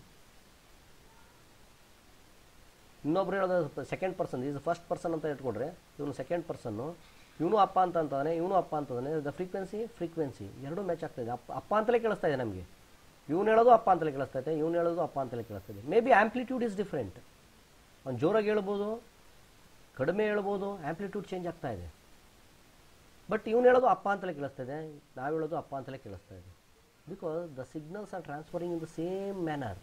ಇನ್ನೊಬ್ರು ಹೇಳೋದು second person, is first person ಅಂತ ಇಟ್ಕೊಂಡ್ರೆ ಇವನು ಸೆಕೆಂಡ್ ಪರ್ಸನ್ನು, ಇವನು ಅಪ್ಪ ಅಂತ ಅಂತಾನೆ, ಇವನು ಅಪ್ಪ ಅಂತದಾನೆ. ದ ಫ್ರೀಕ್ವೆನ್ಸಿ ಎರಡೂ ಮ್ಯಾಚ್ ಆಗ್ತಾ ಇದೆ. ಅಪ್ಪ ಅಂತಲೇ ಕೇಳಿಸ್ತಾ ಇದೆ ನಮಗೆ. ಇವನು ಹೇಳೋದು ಅಪ್ಪ ಅಂತಲೇ ಕೇಳಿಸ್ತಾ ಇದೆ, ಇವನು ಹೇಳೋದು ಅಪ್ಪ ಅಂತಲೇ ಕೇಳಿಸ್ತಾ ಇದೆ. May be amplitude is different. ಅವ್ನು ಜೋರಾಗಿ ಹೇಳ್ಬೋದು, ಕಡಿಮೆ ಹೇಳ್ಬೋದು, ಆ್ಯಂಪ್ಲಿಟ್ಯೂಡ್ ಚೇಂಜ್ ಆಗ್ತಾ ಇದೆ. ಬಟ್ ಇವನು ಹೇಳೋದು ಅಪ್ಪ ಅಂತಲೇ ಕೇಳಿಸ್ತಾ ಇದೆ, ನಾವು ಹೇಳೋದು ಅಪ್ಪ ಅಂತಲೇ ಕೇಳಿಸ್ತಾ ಇದೆ. Because the signals are transferring in the same manner.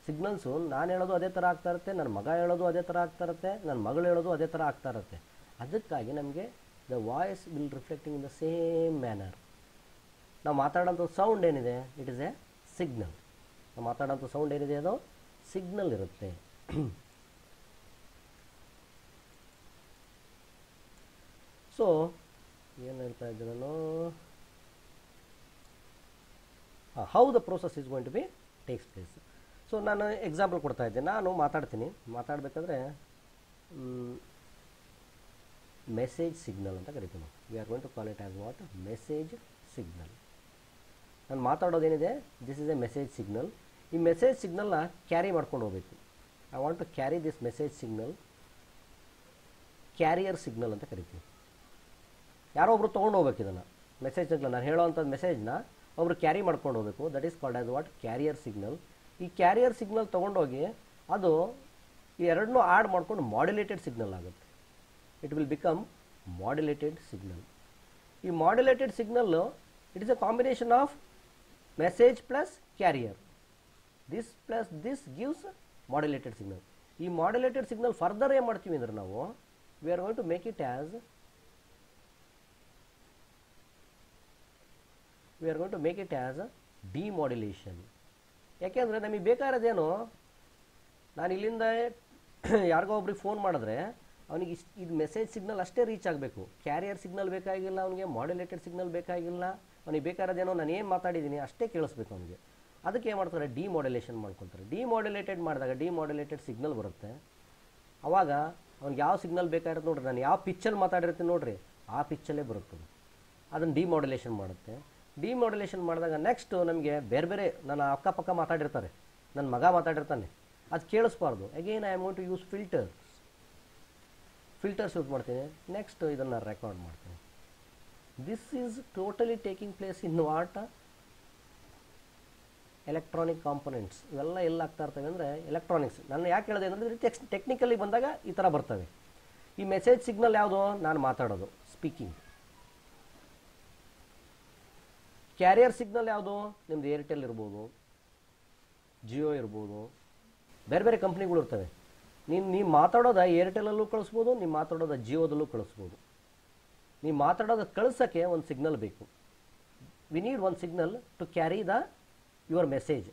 Signals ನಾನು ಹೇಳೋದು ಅದೇ ಥರ ಆಗ್ತಾ ಇರುತ್ತೆ, ನನ್ನ ಮಗ ಹೇಳೋದು ಅದೇ ಥರ ಆಗ್ತಾ ಇರುತ್ತೆ, ನನ್ನ ಮಗಳು ಹೇಳೋದು ಅದೇ ಥರ ಆಗ್ತಾ ಇರುತ್ತೆ. ಅದಕ್ಕಾಗಿ ನಮಗೆ the voice will reflecting in the same manner. ನಾವು ಮಾತಾಡೋಂಥ ಸೌಂಡ್ ಏನಿದೆ ಇಟ್ ಇಸ್ ಎ ಸಿಗ್ನಲ್. ನಾವು ಮಾತಾಡೋಂಥ ಸೌಂಡ್ ಏನಿದೆ ಅದು ಸಿಗ್ನಲ್ ಇರುತ್ತೆ. ಸೊ ಏನು ಹೇಳ್ತಾ ಇದ್ದೆ ನಾನು, how the process is going to be takes place. So ನಾನು ಎಕ್ಸಾಂಪಲ್ ಕೊಡ್ತಾ ಇದ್ದೆ. ನಾನು ಮಾತಾಡಬೇಕಾದ್ರೆ ಮೆಸೇಜ್ ಸಿಗ್ನಲ್ ಅಂತ ಕರಿತೀವಿ. We are going to call it as what? Message signal. ನಾನು ಮಾತಾಡೋದೇನಿದೆ this is a message signal. ಈ ಮೆಸೇಜ್ ಸಿಗ್ನಲ್ನ ಕ್ಯಾರಿ ಮಾಡ್ಕೊಂಡು ಹೋಗಬೇಕು. I want to carry this message signal. Carrier signal ಅಂತ ಕರಿತೀವಿ. ಯಾರೋ ಒಬ್ರು ತೊಗೊಂಡು ಹೋಗ್ಬೇಕು ಇದನ್ನು ಮೆಸೇಜ್ ಸಿಗ್ನಲ್. ನಾನು ಹೇಳೋವಂಥದ್ದು ಮೆಸೇಜ್ನ ಒಬ್ರು ಕ್ಯಾರಿ ಮಾಡ್ಕೊಂಡು ಹೋಗಬೇಕು. That is called as what? Carrier signal. ಈ ಕ್ಯಾರಿಯರ್ ಸಿಗ್ನಲ್ ತೊಗೊಂಡೋಗಿ ಅದು ಈ ಎರಡನ್ನೂ ಆ್ಯಡ್ ಮಾಡ್ಕೊಂಡು ಮಾಡ್ಯುಲೇಟೆಡ್ ಸಿಗ್ನಲ್ ಆಗುತ್ತೆ. It will become modulated signal. ಈ modulated signal it is a combination of message plus carrier. This plus this gives modulated signal. ಈ modulated signal further ಏನು ಮಾಡ್ತೀವಿ ಅಂದರೆ ನಾವು we are going to make it as demodulation. ಯಾಕೆಂದರೆ ನಮಗೆ ಬೇಕಾಗಿರೋದೇನು, ನಾನು ಇಲ್ಲಿಂದ ಯಾರಿಗೋ ಒಬ್ರಿಗೆ ಫೋನ್ ಮಾಡಿದ್ರೆ ಅವನಿಗೆ ಇದು ಮೆಸೇಜ್ ಸಿಗ್ನಲ್ ಅಷ್ಟೇ ರೀಚ್ ಆಗಬೇಕು. ಕ್ಯಾರಿಯರ್ ಸಿಗ್ನಲ್ ಬೇಕಾಗಿಲ್ಲ ಅವನಿಗೆ, ಮಾಡ್ಯುಲೇಟೆಡ್ ಸಿಗ್ನಲ್ ಬೇಕಾಗಿಲ್ಲ. ಅವನಿಗೆ ಬೇಕಾಗಿರೋದೇನೋ ನಾನು ಏನು ಮಾತಾಡಿದ್ದೀನಿ ಅಷ್ಟೇ ಕೇಳಿಸ್ಬೇಕು ಅವನಿಗೆ. ಅದಕ್ಕೆ ಏನು ಮಾಡ್ತಾರೆ? ಡಿಮಾಡ್ಯುಲೇಷನ್ ಮಾಡ್ಕೊತಾರೆ. ಡಿಮಾಡ್ಯುಲೇಟೆಡ್ ಮಾಡಿದಾಗ ಡಿಮಾಡ್ಯುಲೇಟೆಡ್ ಸಿಗ್ನಲ್ ಬರುತ್ತೆ. ಆವಾಗ ಅವ್ನಿಗೆ ಯಾವ ಸಿಗ್ನಲ್ ಬೇಕಾಗಿರುತ್ತೆ ನೋಡ್ರಿ, ನಾನು ಯಾವ ಪಿಚ್ಚಲ್ಲಿ ಮಾತಾಡಿರ್ತೀನಿ ನೋಡ್ರಿ ಆ ಪಿಚ್ಚಲ್ಲೇ ಬರುತ್ತದೆ. ಅದನ್ನು ಡಿಮಾಡ್ಯುಲೇಷನ್ ಮಾಡುತ್ತೆ. ಡಿಮಾಡ್ಯುಲೇಷನ್ ಮಾಡಿದಾಗ ನೆಕ್ಸ್ಟು ನಮಗೆ ಬೇರೆ ಬೇರೆ ನನ್ನ ಅಕ್ಕಪಕ್ಕ ಮಾತಾಡಿರ್ತಾರೆ, ನನ್ನ ಮಗ ಮಾತಾಡಿರ್ತಾನೆ, ಅದು ಕೇಳಿಸ್ಬಾರ್ದು. Again I am going to use filters use ಮಾಡ್ತೀನಿ. ನೆಕ್ಸ್ಟ್ ಇದನ್ನು ರೆಕಾರ್ಡ್ ಮಾಡ್ತೀನಿ. This is totally taking place in what electronic components. ಇವೆಲ್ಲ ಎಲ್ಲ ಆಗ್ತಾ ಇರ್ತವೆ ಅಂದರೆ ಎಲೆಕ್ಟ್ರಾನಿಕ್ಸ್. ನಾನು ಯಾಕೆ ಹೇಳಿದೆ ಅಂದರೆ ಟೆಕ್ನಿಕಲಿ ಬಂದಾಗ ಈ ಥರ ಬರ್ತವೆ. ಈ ಮೆಸೇಜ್ ಸಿಗ್ನಲ್ ಯಾವುದು? ನಾನು ಮಾತಾಡೋದು, ಸ್ಪೀಕಿಂಗ್. ಕ್ಯಾರಿಯರ್ ಸಿಗ್ನಲ್ ಯಾವುದು? ನಿಮ್ದು ಏರ್ಟೆಲ್ ಇರ್ಬೋದು, ಜಿಯೋ ಇರ್ಬೋದು, ಬೇರೆ ಬೇರೆ ಕಂಪ್ನಿಗಳು ಇರ್ತವೆ. ನೀವು ಮಾತಾಡೋದ ಏರ್ಟೆಲಲ್ಲೂ ಕಳಿಸ್ಬೋದು, ನೀವು ಮಾತಾಡೋದ ಜಿಯೋದಲ್ಲೂ ಕಳಿಸ್ಬೋದು. ನೀವು ಮಾತಾಡೋದು ಕಳಿಸೋಕ್ಕೆ ಒಂದು ಸಿಗ್ನಲ್ ಬೇಕು. We need one signal to carry your message.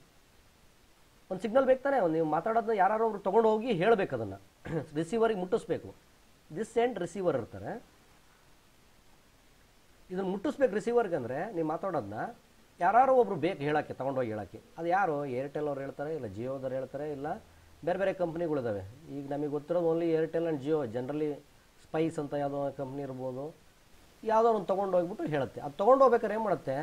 ಒಂದು ಸಿಗ್ನಲ್ ಬೇಕು ತಾನೆ. ನೀವು ಮಾತಾಡೋದನ್ನ ಯಾರು ಒಬ್ರು ತೊಗೊಂಡು ಹೋಗಿ ಹೇಳಬೇಕು, ಅದನ್ನು ರಿಸೀವರಿಗೆ ಮುಟ್ಟಿಸ್ಬೇಕು. ದಿಸ್ ಎಂಡ್ ರಿಸೀವರ್ ಇರ್ತಾರೆ, ಇದನ್ನು ಮುಟ್ಟಿಸ್ಬೇಕು ರಿಸೀವರ್ಗೆ. ಅಂದರೆ ನೀವು ಮಾತಾಡೋದನ್ನ ಯಾರು ಒಬ್ರು ಬೇಕು ಹೇಳೋಕ್ಕೆ, ತೊಗೊಂಡೋಗಿ ಹೇಳೋಕ್ಕೆ. ಅದು ಯಾರು? ಏರ್ಟೆಲ್ ಅವ್ರು ಹೇಳ್ತಾರೆ, ಇಲ್ಲ ಜಿಯೋದವ್ರು ಹೇಳ್ತಾರೆ, ಇಲ್ಲ ಬೇರೆ ಬೇರೆ ಕಂಪ್ನಿಗಳಿದ್ದಾವೆ. ಈಗ ನಮಗೆ ಗೊತ್ತಿರೋದು only Airtel and Jio. Generally Spice ಅಂತ ಯಾವುದೋ ಕಂಪ್ನಿ ಇರ್ಬೋದು, ಯಾವುದೋ ಒಂದು ತೊಗೊಂಡು ಹೋಗ್ಬಿಟ್ಟು ಹೇಳುತ್ತೆ. ಅದು ತೊಗೊಂಡು ಹೋಗ್ಬೇಕಾದ್ರೆ ಏನು ಮಾಡುತ್ತೆ?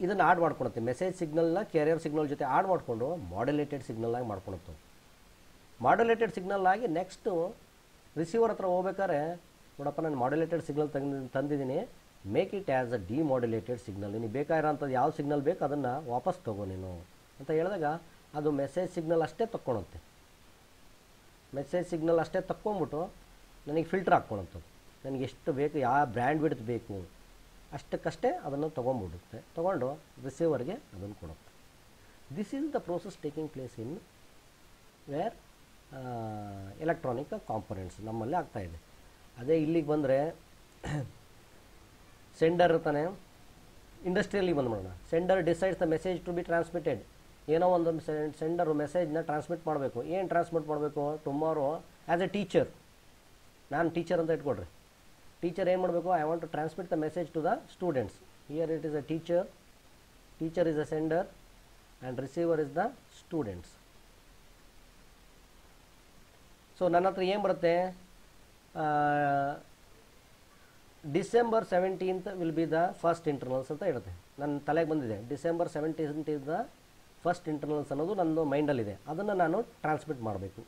ಇದನ್ನು ಆಡ್ ಮಾಡ್ಕೊಳುತ್ತೆ. ಮೆಸೇಜ್ ಸಿಗ್ನಲ್ನ ಕ್ಯಾರಿಯರ್ ಸಿಗ್ನಲ್ ಜೊತೆ ಆಡ್ ಮಾಡಿಕೊಂಡು ಮಾಡ್ಯುಲೇಟೆಡ್ ಸಿಗ್ನಲ್ ಆಗಿ ಮಾಡ್ಕೊಳುತ್ತೆ. ಮಾಡ್ಯುಲೇಟೆಡ್ ಸಿಗ್ನಲ್ ಆಗಿ ನೆಕ್ಸ್ಟು ರಿಸೀವರ್ ಹತ್ರ ಹೋಗ್ಬೇಕಾದ್ರೆ, ನೋಡಪ್ಪ ನಾನು ಮಾಡ್ಯುಲೇಟೆಡ್ ಸಿಗ್ನಲ್ ತಂದಿದ್ದೀನಿ, make it as a demodulated signal. ನಿನಗೆ ಬೇಕಾಗಿರೋಂಥದ್ದು ಯಾವ ಸಿಗ್ನಲ್ ಬೇಕು ಅದನ್ನು ವಾಪಸ್ ತೊಗೋ ನೀನು ಅಂತ ಹೇಳಿದಾಗ ಅದು ಮೆಸೇಜ್ ಸಿಗ್ನಲ್ ಅಷ್ಟೇ ತಕ್ಕೊಳುತ್ತೆ. ಮೆಸೇಜ್ ಸಿಗ್ನಲ್ ಅಷ್ಟೇ ತಕ್ಕೊಂಬಿಟ್ಟು ನನಗೆ ಫಿಲ್ಟರ್ ಹಾಕ್ಕೊಳಂಥದ್ದು. ನನಗೆ ಎಷ್ಟು ಬೇಕು, ಯಾವ ಬ್ರ್ಯಾಂಡ್ ವಿಡ್ತ್ ಬೇಕು ಅಷ್ಟಕ್ಕಷ್ಟೇ ಅದನ್ನು ತೊಗೊಂಡ್ಬಿಡುತ್ತೆ. ತೊಗೊಂಡು ರಿಸೀವರ್ಗೆ ಅದನ್ನು ಕೊಡುತ್ತೆ. This is the process taking place in where electronic components ನಮ್ಮಲ್ಲಿ ಆಗ್ತಾಯಿದೆ. ಅದೇ ಇಲ್ಲಿಗೆ ಬಂದರೆ ಸೆಂಡರ್ ಇರ್ತಾನೆ. ಇಂಡಸ್ಟ್ರಿಯಲ್ಲಿ ಬಂದ್ಬಿಡೋಣ. Sender decides the message to be transmitted. ಏನೋ ಒಂದು ಸೆಂಡರು ಮೆಸೇಜ್ನ ಟ್ರಾನ್ಸ್ಮಿಟ್ ಮಾಡಬೇಕು. ಏನು ಟ್ರಾನ್ಸ್ಮಿಟ್ ಮಾಡಬೇಕು? ಟುಮಾರೋ ಆ್ಯಸ್ ಎ ಟೀಚರ್, ನಾನು ಟೀಚರ್ ಅಂತ ಇಟ್ಕೊಡ್ರಿ. ಟೀಚರ್ ಏನು ಮಾಡಬೇಕು? I want to transmit the message to the students. Here it is a teacher is a sender and receiver is the students. So ನನ್ನ ಹತ್ರ ಏನು ಬರುತ್ತೆ? December 17th will be the first internals ಅಂತ ಇರುತ್ತೆ. ನನ್ನ ತಲೆಗೆ ಬಂದಿದೆ. December 17th is the first internals ಅನ್ನೋದು ನನ್ನ ಮೈಂಡಲ್ಲಿದೆ. ಅದನ್ನು ನಾನು ಟ್ರಾನ್ಸ್ಮಿಟ್ ಮಾಡಬೇಕು.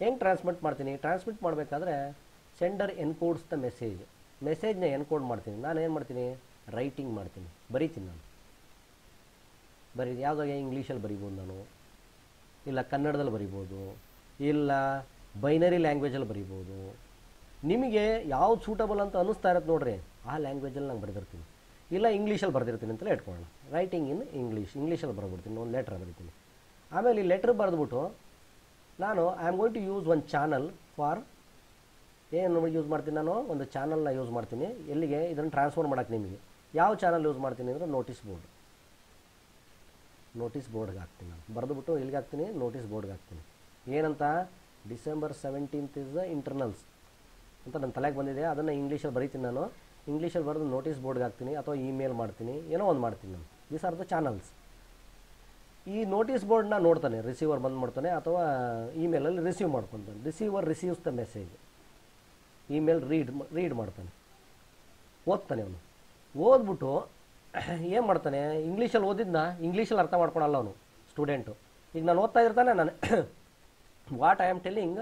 ಹೆಂಗೆ ಟ್ರಾನ್ಸ್ಮಿಟ್ ಮಾಡ್ತೀನಿ? ಟ್ರಾನ್ಸ್ಮಿಟ್ ಮಾಡಬೇಕಾದ್ರೆ ಸೆಂಡರ್ ಎನ್ಕೋಡ್ಸ್ ದ ಮೆಸೇಜ್ನ ಎನ್ಕೋಡ್ ಮಾಡ್ತೀನಿ. ನಾನು ಏನು ಮಾಡ್ತೀನಿ? ರೈಟಿಂಗ್ ಮಾಡ್ತೀನಿ, ಬರೀತೀನಿ. ನಾನು ಯಾವುದಾಗ ಇಂಗ್ಲೀಷಲ್ಲಿ ಬರಿಬೋದು ನಾನು, ಇಲ್ಲ ಕನ್ನಡದಲ್ಲಿ ಬರಿಬೋದು, ಇಲ್ಲ ಬೈನರಿ ಲ್ಯಾಂಗ್ವೇಜಲ್ಲಿ ಬರಿಬೋದು. ನಿಮಗೆ ಯಾವ್ದು ಸೂಟಬಲ್ ಅಂತ ಅನ್ನಿಸ್ತಾ ಇರುತ್ತೆ ನೋಡ್ರಿ, ಆ ಲ್ಯಾಂಗ್ವೇಜಲ್ಲಿ ನಾನು ಬರೆದಿರ್ತೀನಿ. ಇಲ್ಲ ಇಂಗ್ಲೀಷಲ್ಲಿ ಬರೆದಿರ್ತೀನಿ ಅಂತಲೇ ಇಟ್ಕೊಳ್ಳೋಣ. ರೈಟಿಂಗ್ ಇನ್ ಇಂಗ್ಲೀಷಲ್ಲಿ ಬರೆದ್ಬಿಡ್ತೀನಿ, ಒಂದು ಲೆಟ್ರ್ ಬರೀತೀನಿ. ಆಮೇಲೆ ಈ ಲೆಟ್ರ್ ಬರೆದ್ಬಿಟ್ಟು ನಾನು I am going to use one channel for ಏನು ಯೂಸ್ ಮಾಡ್ತೀನಿ? ನಾನು ಒಂದು ಚಾನಲ್ನ ಯೂಸ್ ಮಾಡ್ತೀನಿ. ಎಲ್ಲಿಗೆ? ಇದನ್ನು ಟ್ರಾನ್ಸ್ಫರ್ ಮಾಡೋಕ್ಕೆ. ನಿಮಗೆ ಯಾವ ಚಾನಲ್ ಯೂಸ್ ಮಾಡ್ತೀನಿ ಅಂದರೆ ನೋಟಿಸ್ ಬೋರ್ಡ್ಗೆ ಹಾಕ್ತೀನಿ. ನಾನು ಬರೆದುಬಿಟ್ಟು ಎಲ್ಲಿಗೆ ಹಾಕ್ತೀನಿ? ನೋಟಿಸ್ ಬೋರ್ಡ್ಗೆ ಹಾಕ್ತೀನಿ. ಏನಂತ? December 17th is the internals ಅಂತ ನನ್ನ ತಲೆಗೆ ಬಂದಿದೆ. ಅದನ್ನು ಇಂಗ್ಲೀಷಲ್ಲಿ ಬರೀತೀನಿ. ನಾನು ಇಂಗ್ಲೀಷಲ್ಲಿ ಬರೆದು ನೋಟಿಸ್ ಬೋರ್ಡ್ಗೆ ಹಾಕ್ತೀನಿ, ಅಥವಾ ಇಮೇಲ್ ಮಾಡ್ತೀನಿ, ಏನೋ ಒಂದು ಮಾಡ್ತೀನಿ ನಾನು. These are the channels. ಈ ನೋಟಿಸ್ ಬೋರ್ಡ್ನ ನೋಡ್ತಾನೆ ರಿಸೀವರ್, ಬಂದು ಮಾಡ್ತಾನೆ, ಅಥವಾ ಇಮೇಲಲ್ಲಿ ರಿಸೀವ್ ಮಾಡ್ಕೊತಾನೆ. Receiver receives the message. Email read ಮಾಡ್ತಾನೆ, ಓದ್ತಾನೆ. ಅವನು ಓದ್ಬಿಟ್ಟು ಏನು ಮಾಡ್ತಾನೆ? ಇಂಗ್ಲೀಷಲ್ಲಿ ಓದಿದ್ನ ಇಂಗ್ಲೀಷಲ್ಲಿ ಅರ್ಥ ಮಾಡ್ಕೊಳಲ್ಲ ಅವನು ಸ್ಟೂಡೆಂಟು. ಈಗ ನಾನು ಓದ್ತಾ ಇರ್ತಾನೆ, ನಾನು ವಾಟ್ ಐ ಆಮ್ ಟೆಲ್ಲಿಂಗ್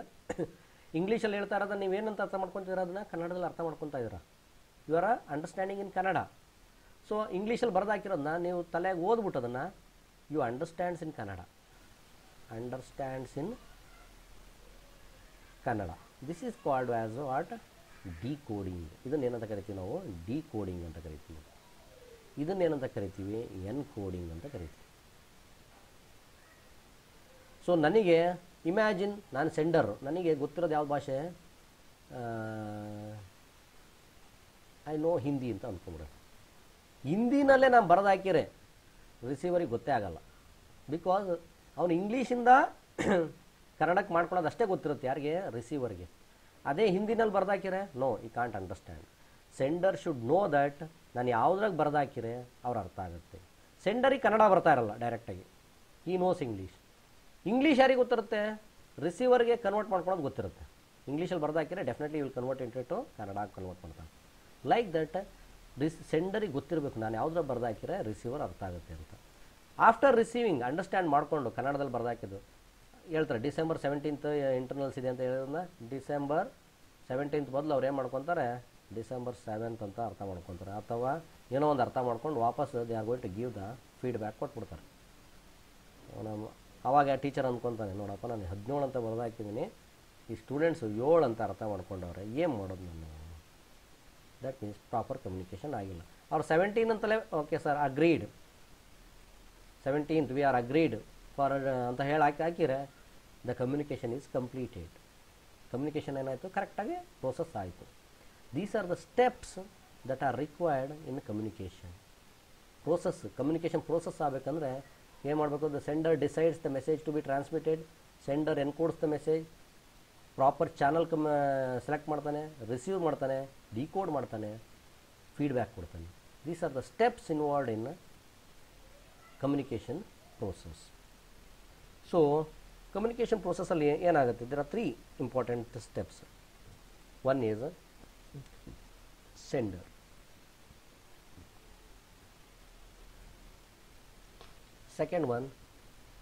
ಇಂಗ್ಲೀಷಲ್ಲಿ ಹೇಳ್ತಾ ಇರೋದನ್ನ ನೀವೇನಂತ ಅರ್ಥ ಮಾಡ್ಕೊತೀರ? ಅದನ್ನು ಕನ್ನಡದಲ್ಲಿ ಅರ್ಥ ಮಾಡ್ಕೊತಾ ಇದ್ದೀರಾ. You are understanding in Kannada. So ಇಂಗ್ಲೀಷಲ್ಲಿ ಬರೆದಾಕಿರೋದನ್ನ ನೀವು ತಲೆಗೆ ಓದ್ಬಿಟ್ಟು ಅದನ್ನು you understands in Kannada. This is called as what? Decoding. ಇದನ್ನೇನಂತ ಕರಿತೀವಿ ನಾವು? ಡಿಕೋಡಿಂಗ್ ಅಂತ ಕರಿತೀವಿ. ಇದನ್ನೇನಂತ ಕರಿತೀವಿ? ಎನ್ಕೋಡಿಂಗ್ ಅಂತ ಕರಿತೀವಿ. ಸೊ ನನಗೆ ಇಮ್ಯಾಜಿನ್, ನಾನು ಸೆಂಡರ್, ನನಗೆ ಗೊತ್ತಿರೋದು ಯಾವ ಭಾಷೆ? ಐ ನೋ ಹಿಂದಿ ಅಂತ ಅಂದ್ಕೊಂಡ್ರೆ, ಹಿಂದಿನಲ್ಲೇ ನಾನು ಬರೆದಾಕಿರೆ ರಿಸೀವರಿಗೆ ಗೊತ್ತೇ ಆಗಲ್ಲ. ಬಿಕಾಸ್ ಅವನು ಇಂಗ್ಲೀಷಿಂದ ಕನ್ನಡಕ್ಕೆ ಮಾಡ್ಕೊಳ್ಳೋದು ಅಷ್ಟೇ ಗೊತ್ತಿರುತ್ತೆ. ಯಾರಿಗೆ? ರಿಸೀವರ್ಗೆ. ಅದೇ ಹಿಂದಿನಲ್ಲಿ ಬರೆದಾಕಿರೆ ನೋ, ಈ can't understand. Sender should know that ನಾನು ಯಾವುದ್ರಾಗ ಬರೆದಾಕಿರೆ ಅವ್ರ ಅರ್ಥ ಆಗುತ್ತೆ. ಸೆಂಡರಿಗೆ ಕನ್ನಡ ಬರ್ತಾ ಇರಲ್ಲ ಡೈರೆಕ್ಟಾಗಿ, ಈ ನೋಸ್ ಇಂಗ್ಲೀಷ್ ಯಾರಿಗೆ ಗೊತ್ತಿರುತ್ತೆ? ರಿಸೀವರ್ಗೆ ಕನ್ವರ್ಟ್ ಮಾಡ್ಕೊಳ್ಳೋದು ಗೊತ್ತಿರುತ್ತೆ. ಇಂಗ್ಲೀಷಲ್ಲಿ ಬರೆದಾಕಿರೆ definitely will convert into Kannada convert ಮಾಡ್ತಾನೆ. ಲೈಕ್ ದಟ್ ಸೆಂಡರಿಗೆ ಗೊತ್ತಿರಬೇಕು ನಾನು ಯಾವುದ್ರ ಬರ್ದಾಕಿದ್ರೆ ರಿಸೀವರ್ ಅರ್ಥ ಆಗುತ್ತೆ ಅಂತ. ಆಫ್ಟರ್ ರಿಸೀವಿಂಗ್ ಅಂಡರ್ಸ್ಟ್ಯಾಂಡ್ ಮಾಡಿಕೊಂಡು ಕನ್ನಡದಲ್ಲಿ ಬರ್ದಾಕಿದ್ದು ಹೇಳ್ತಾರೆ ಡಿಸೆಂಬರ್ 17th ಇಂಟರ್ನಲ್ಸ್ ಇದೆ ಅಂತ ಹೇಳಿದ್ನ ಡಿಸೆಂಬರ್ 17th ಬದಲು ಅವ್ರು ಏನು ಮಾಡ್ಕೊತಾರೆ ಡಿಸೆಂಬರ್ 7th ಅಂತ ಅರ್ಥ ಮಾಡ್ಕೊತಾರೆ, ಅಥವಾ ಏನೋ ಒಂದು ಅರ್ಥ ಮಾಡ್ಕೊಂಡು ವಾಪಸ್ they are going to give the feedback ಕೊಟ್ಬಿಡ್ತಾರೆ. ನಮ್ಮ ಅವಾಗ ಟೀಚರ್ ಅಂದ್ಕೊತಾನೆ ನೋಡಪ್ಪ ನಾನು 17 ಅಂತ ಬರ್ದಾಕಿದ್ದೀನಿ, ಈ ಸ್ಟೂಡೆಂಟ್ಸು 7 ಅಂತ ಅರ್ಥ ಮಾಡ್ಕೊಂಡವ್ರೆ, ಏನು ಮಾಡೋದು ನಾನು? ದಟ್ ಮೀನ್ಸ್ ಪ್ರಾಪರ್ ಕಮ್ಯುನಿಕೇಷನ್ ಆಗಿಲ್ಲ. ಅವ್ರು 17 ಅಂತಲೇ okay sir agreed 17th we are agreed for ಅಂತ ಹೇಳಿ ಹಾಕಿದ್ರೆ the communication is completed. Communication ಏನಾಯಿತು ಕರೆಕ್ಟಾಗಿ ಪ್ರೋಸೆಸ್ ಆಯಿತು. These are the steps that are required in communication process. Communication process ಆಗಬೇಕಂದ್ರೆ ಏನು ಮಾಡಬೇಕು? The sender decides the message to be transmitted, sender encodes the message, proper channel select ಮಾಡ್ತಾನೆ, receive ಮಾಡ್ತಾನೆ, decode ಮಾಡ್ತಾನೆ, feedback ಕೊಡ್ತಾನೆ. These are the steps involved in communication process. So communication ಪ್ರೋಸೆಸ್ಸಲ್ಲಿ ಏನಾಗುತ್ತೆ? There are 3 important steps. One is sender, second one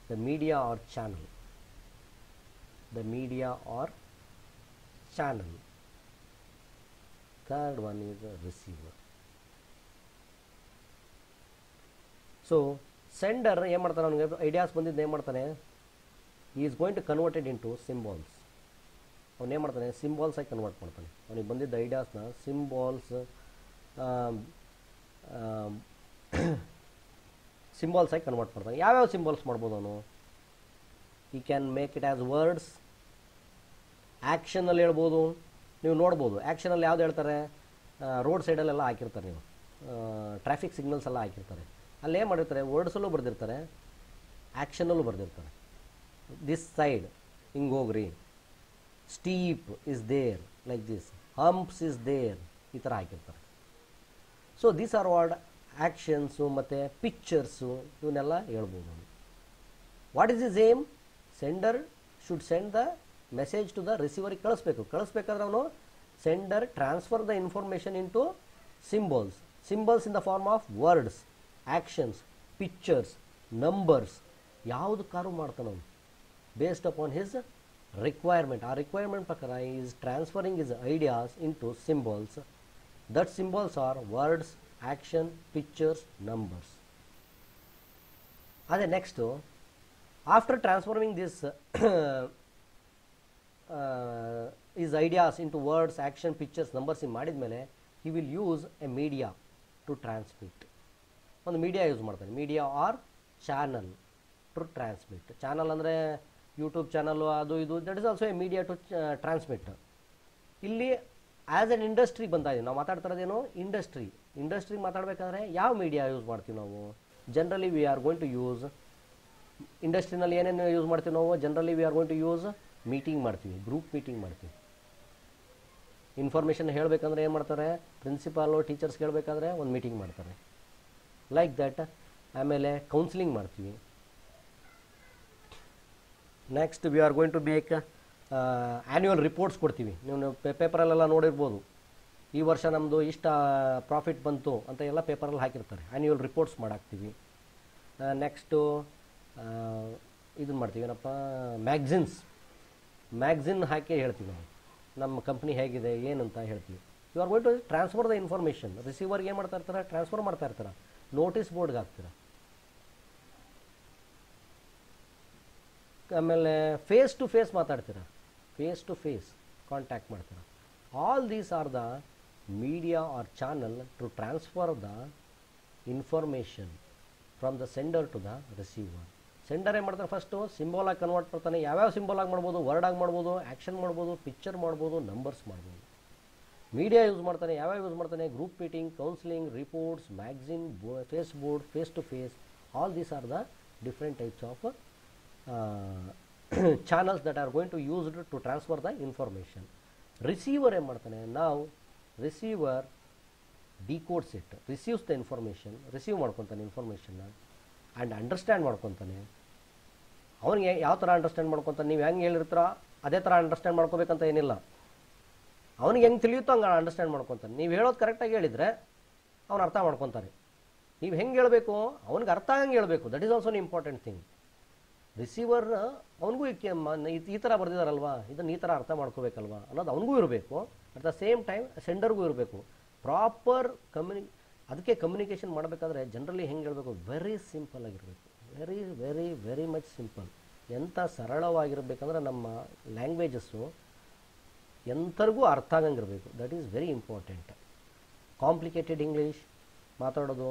the media or channel, the media or channel, third one is the receiver. So sender ಏನು ಮಾಡ್ತಾನೆ, ಅವನಿಗೆ ideas ಬಂದಿದ್ದು ಏನು ಮಾಡ್ತಾನೆ, he is going to convert it into symbols. ಅವನು ಏನು ಮಾಡ್ತಾನೆ, symbols ಆಗಿ ಕನ್ವರ್ಟ್ ಮಾಡ್ತಾನೆ. ಅವನಿಗೆ ಬಂದಿದ್ದ ಐಡಿಯಾಸ್ನ ಸಿಂಬಾಲ್ಸ್ ಸಿಂಬಾಲ್ಸ್ ಆಗಿ ಕನ್ವರ್ಟ್ ಮಾಡ್ತಾನೆ. ಯಾವ್ಯಾವ ಸಿಂಬಾಲ್ಸ್ ಮಾಡ್ಬೋದು ಅವನು? He can make it as words, ಆ್ಯಕ್ಷನಲ್ಲಿ ಹೇಳ್ಬೋದು. ನೀವು ನೋಡ್ಬೋದು ಆ್ಯಕ್ಷನಲ್ಲಿ ಯಾವ್ದು ಹೇಳ್ತಾರೆ, ರೋಡ್ ಸೈಡಲ್ಲೆಲ್ಲ ಹಾಕಿರ್ತಾರೆ, ನೀವು ಟ್ರಾಫಿಕ್ ಸಿಗ್ನಲ್ಸ್ ಎಲ್ಲ ಹಾಕಿರ್ತಾರೆ, ಅಲ್ಲಿ ಏನು ಮಾಡಿರ್ತಾರೆ, ವರ್ಡ್ಸಲ್ಲೂ ಬರೆದಿರ್ತಾರೆ, ಆ್ಯಕ್ಷನಲ್ಲೂ ಬರೆದಿರ್ತಾರೆ. ದಿಸ್ ಸೈಡ್ ಹಿಂಗೆ ಹೋಗ್ರಿ, steep is there like this, humps is there, ಈ ಥರ ಹಾಕಿರ್ತಾರೆ. So these are word actions ಮತ್ತು ಪಿಕ್ಚರ್ಸು ಇವನ್ನೆಲ್ಲ ಹೇಳ್ಬೋದು. What is this aim? Sender should send the message to the ರಿಸೀವರಿಗೆ ಕಳಿಸ್ಬೇಕಾದ್ರೆ ಅವನು sender transfer the information in to symbols in the form of words, actions, pictures, numbers, ಯಾವುದು ಕಾರು ಮಾಡ್ತಾನೆ ಅವನು ಬೇಸ್ಡ್ ಅಪಾನ್ ಹಿಸ್ ರಿಕ್ವೈರ್ಮೆಂಟ್. ಆ ರಿಕ್ವೈರ್ಮೆಂಟ್ ಪ್ರಕಾರ is transferring his ideas in to symbols. That symbols are words, action, pictures, numbers. ಅದೇ next after transforming this is ideas into words, action, pictures, numbers ಮಾಡಿದ ಮೇಲೆ he will use a media to transmit. ಒಂದು media use ಮಾಡ್ತಾನೆ, media or channel to transmit. Channel ಅಂದರೆ YouTube channel ಅದು ಇದು, that is also a media to transmit. ಇಲ್ಲಿ as an industry ಬಂತಾ ಇದೆ, ನಾವು ಮಾತಾಡ್ತಾ ಇರೋದೇನು ಇಂಡಸ್ಟ್ರಿ ಮಾತಾಡಬೇಕಾದ್ರೆ ಯಾವ ಮೀಡಿಯಾ ಯೂಸ್ ಮಾಡ್ತೀವಿ ನಾವು? Generally we are going to use, ಇಂಡಸ್ಟ್ರಿನಲ್ಲಿ ಏನೇನು ಯೂಸ್ ಮಾಡ್ತೀವಿ ನಾವು? Generally we are going to use meeting ಮಾಡ್ತೀವಿ, ಗ್ರೂಪ್ ಮೀಟಿಂಗ್ ಮಾಡ್ತೀವಿ. ಇನ್ಫಾರ್ಮೇಷನ್ ಹೇಳಬೇಕಂದ್ರೆ ಏನು ಮಾಡ್ತಾರೆ, ಪ್ರಿನ್ಸಿಪಾಲು ಟೀಚರ್ಸ್ ಹೇಳಬೇಕಾದ್ರೆ ಒಂದು ಮೀಟಿಂಗ್ ಮಾಡ್ತಾರೆ ಲೈಕ್ ದಟ್. ಆಮೇಲೆ ಕೌನ್ಸಿಲಿಂಗ್ ಮಾಡ್ತೀವಿ. Next we are going to make annual reports ಕೊಡ್ತೀವಿ. ನೀವು ಪೇಪರಲ್ಲೆಲ್ಲ ನೋಡಿರ್ಬೋದು, ಈ ವರ್ಷ ನಮ್ಮದು ಇಷ್ಟ ಪ್ರಾಫಿಟ್ ಬಂತು ಅಂತ ಎಲ್ಲ ಪೇಪರಲ್ಲಿ ಹಾಕಿರ್ತಾರೆ. Annual reports ಮಾಡಾಕ್ತೀವಿ. ನೆಕ್ಸ್ಟು ಇದನ್ನು ಮಾಡ್ತೀವಿ, ಏನಪ್ಪ, ಮ್ಯಾಗ್ಝಿನ್ ಹಾಕಿ ಹೇಳ್ತೀವಿ ನಾವು ನಮ್ಮ ಕಂಪ್ನಿ ಹೇಗಿದೆ ಏನಂತ ಹೇಳ್ತೀವಿ. You are going to transfer the information. ರಿಸೀವರ್ಗೆ ಏನು ಮಾಡ್ತಾ ಇರ್ತಾರೆ, ಟ್ರಾನ್ಸ್ಫರ್ ಮಾಡ್ತಾ ಇರ್ತಾರೆ. ನೋಟಿಸ್ ಬೋರ್ಡ್ಗೆ ಹಾಕ್ತೀರ. ಆಮೇಲೆ ಫೇಸ್ ಟು ಫೇಸ್ ಮಾತಾಡ್ತೀರ, ಫೇಸ್ ಟು ಫೇಸ್ ಕಾಂಟ್ಯಾಕ್ಟ್ ಮಾಡ್ತೀರ. All these are the media or channel to transfer the information from the sender to the receiver. Sender ಏನು ಮಾಡ್ತಾರೆ, ಫಸ್ಟು ಸಿಂಬಲ್ ಆಗಿ ಕನ್ವರ್ಟ್ ಮಾಡ್ತಾನೆ. ಯಾವ್ಯಾವ ಸಿಂಬಲ್ ಆಗಿ ಮಾಡ್ಬೋದು? ವರ್ಡ್ ಆಗಿ ಮಾಡ್ಬೋದು, ಆ್ಯಕ್ಷನ್ ಮಾಡ್ಬೋದು, ಪಿಕ್ಚರ್ ಮಾಡ್ಬೋದು, ನಂಬರ್ಸ್ ಮಾಡ್ಬೋದು. ಮೀಡಿಯಾ ಯೂಸ್ ಮಾಡ್ತಾನೆ. ಯಾವ್ಯಾವ ಯೂಸ್ ಮಾಡ್ತಾನೆ? Group meeting, counselling, reports, magazine, face board, face to face. All these are the different types of channels that are going to used to transfer the information. Receiver ಏನು ಮಾಡ್ತಾನೆ, ನಾವು receiver decodes it, receives the information, receive ಮಾಡ್ಕೊತಾನೆ ಇನ್ಫಾರ್ಮೇಷನ್ನ and understand ಮಾಡ್ಕೊತಾನೆ. ಅವನಿಗೆ ಯಾವ ಥರ understand ಮಾಡ್ಕೊತಾನೆ, ನೀವು ಹೆಂಗೆ ಹೇಳಿರ್ತೀರೋ ಅದೇ ಥರ ಅಂಡರ್ಸ್ಟ್ಯಾಂಡ್ ಮಾಡ್ಕೋಬೇಕಂತ ಏನಿಲ್ಲ. ಅವನಿಗೆ ಹೆಂಗೆ ತಿಳಿಯುತ್ತೋ ಹಂಗೆ ಅಂಡರ್ಸ್ಟ್ಯಾಂಡ್ ಮಾಡ್ಕೊತಾನೆ. ನೀವು ಹೇಳೋದು ಕರೆಕ್ಟಾಗಿ ಹೇಳಿದರೆ ಅವನು ಅರ್ಥ ಮಾಡ್ಕೊತಾನೆ. ನೀವು ಹೆಂಗೆ ಹೇಳಬೇಕು, ಅವ್ನಿಗೆ ಅರ್ಥ ಆಗಂಗೆ ಹೇಳಬೇಕು. That is also important thing. Receiver ಅವನಿಗೂ ಈ ಥರ ಬರೆದಿದ್ದಾರಲ್ವಾ, ಇದನ್ನು ಈ ಥರ ಅರ್ಥ ಮಾಡ್ಕೋಬೇಕಲ್ವಾ ಅನ್ನೋದು ಅವನಿಗೂ ಇರಬೇಕು. ಅಟ್ ದ ಸೇಮ್ ಟೈಮ್ ಸೆಂಡರ್ಗೂ ಇರಬೇಕು. ಪ್ರಾಪರ್ ಅದಕ್ಕೆ ಕಮ್ಯುನಿಕೇಷನ್ ಮಾಡಬೇಕಾದ್ರೆ ಜನರಲಿ ಹೆಂಗೆ ಹೇಳಬೇಕು, ವೆರಿ ಸಿಂಪಲ್ ಆಗಿರಬೇಕು. Very very very much simple. ಎಂಥ ಸರಳವಾಗಿರ್ಬೇಕಂದ್ರೆ ನಮ್ಮ ಲ್ಯಾಂಗ್ವೇಜಸ್ಸು ಎಂಥರಿಗೂ ಅರ್ಥ ಆಗಂಗಿರಬೇಕು. That is very important. Complicated English ಮಾತಾಡೋದು,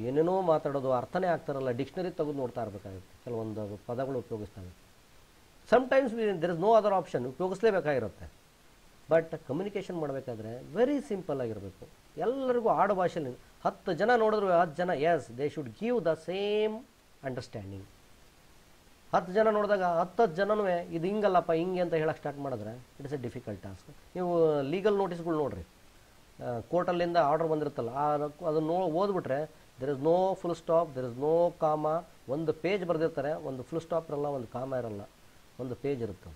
ಏನೇನೋ ಮಾತಾಡೋದು, ಅರ್ಥನೇ ಆಗ್ತಾರಲ್ಲ, ಡಿಕ್ಷನರಿ ತೆಗೆದು ನೋಡ್ತಾ ಇರಬೇಕಾಗುತ್ತೆ. ಕೆಲವೊಂದು ಪದಗಳು ಉಪಯೋಗಿಸ್ತಾರೆ. Sometimes there is no other option, ಉಪಯೋಗಿಸಲೇಬೇಕಾಗಿರುತ್ತೆ. ಬಟ್ ಕಮ್ಯುನಿಕೇಷನ್ ಮಾಡಬೇಕಾದ್ರೆ ವೆರಿ ಸಿಂಪಲ್ ಆಗಿರಬೇಕು. ಎಲ್ಲರಿಗೂ ಆಡು ಭಾಷೆಯಲ್ಲಿ 10 ಜನ ನೋಡಿದ್ರು 10 ಜನ as they should give the same understanding. 10 ಜನ ನೋಡಿದಾಗ 10 ಜನನೂ ಇದು ಹಿಂಗಲ್ಲಪ್ಪ ಹಿಂಗೆ ಅಂತ ಹೇಳಕ್ಕೆ ಸ್ಟಾರ್ಟ್ ಮಾಡಿದ್ರೆ it is a difficult task. ನೀವು ಲೀಗಲ್ ನೋಟಿಸ್ಗಳು ನೋಡಿರಿ, ಕೋರ್ಟಲ್ಲಿಂದ ಆರ್ಡರ್ ಬಂದಿರುತ್ತಲ್ಲ, ಅದನ್ನು ಓದ್ಬಿಟ್ರೆ there is no full stop, there is no comma. ಒಂದು ಪೇಜ್ ಬರೆದಿರ್ತಾರೆ, ಒಂದು ಫುಲ್ ಸ್ಟಾಪ್ ಇರಲ್ಲ, ಒಂದು ಕಾಮ ಇರಲ್ಲ, ಒಂದು ಪೇಜ್ ಇರುತ್ತೆ.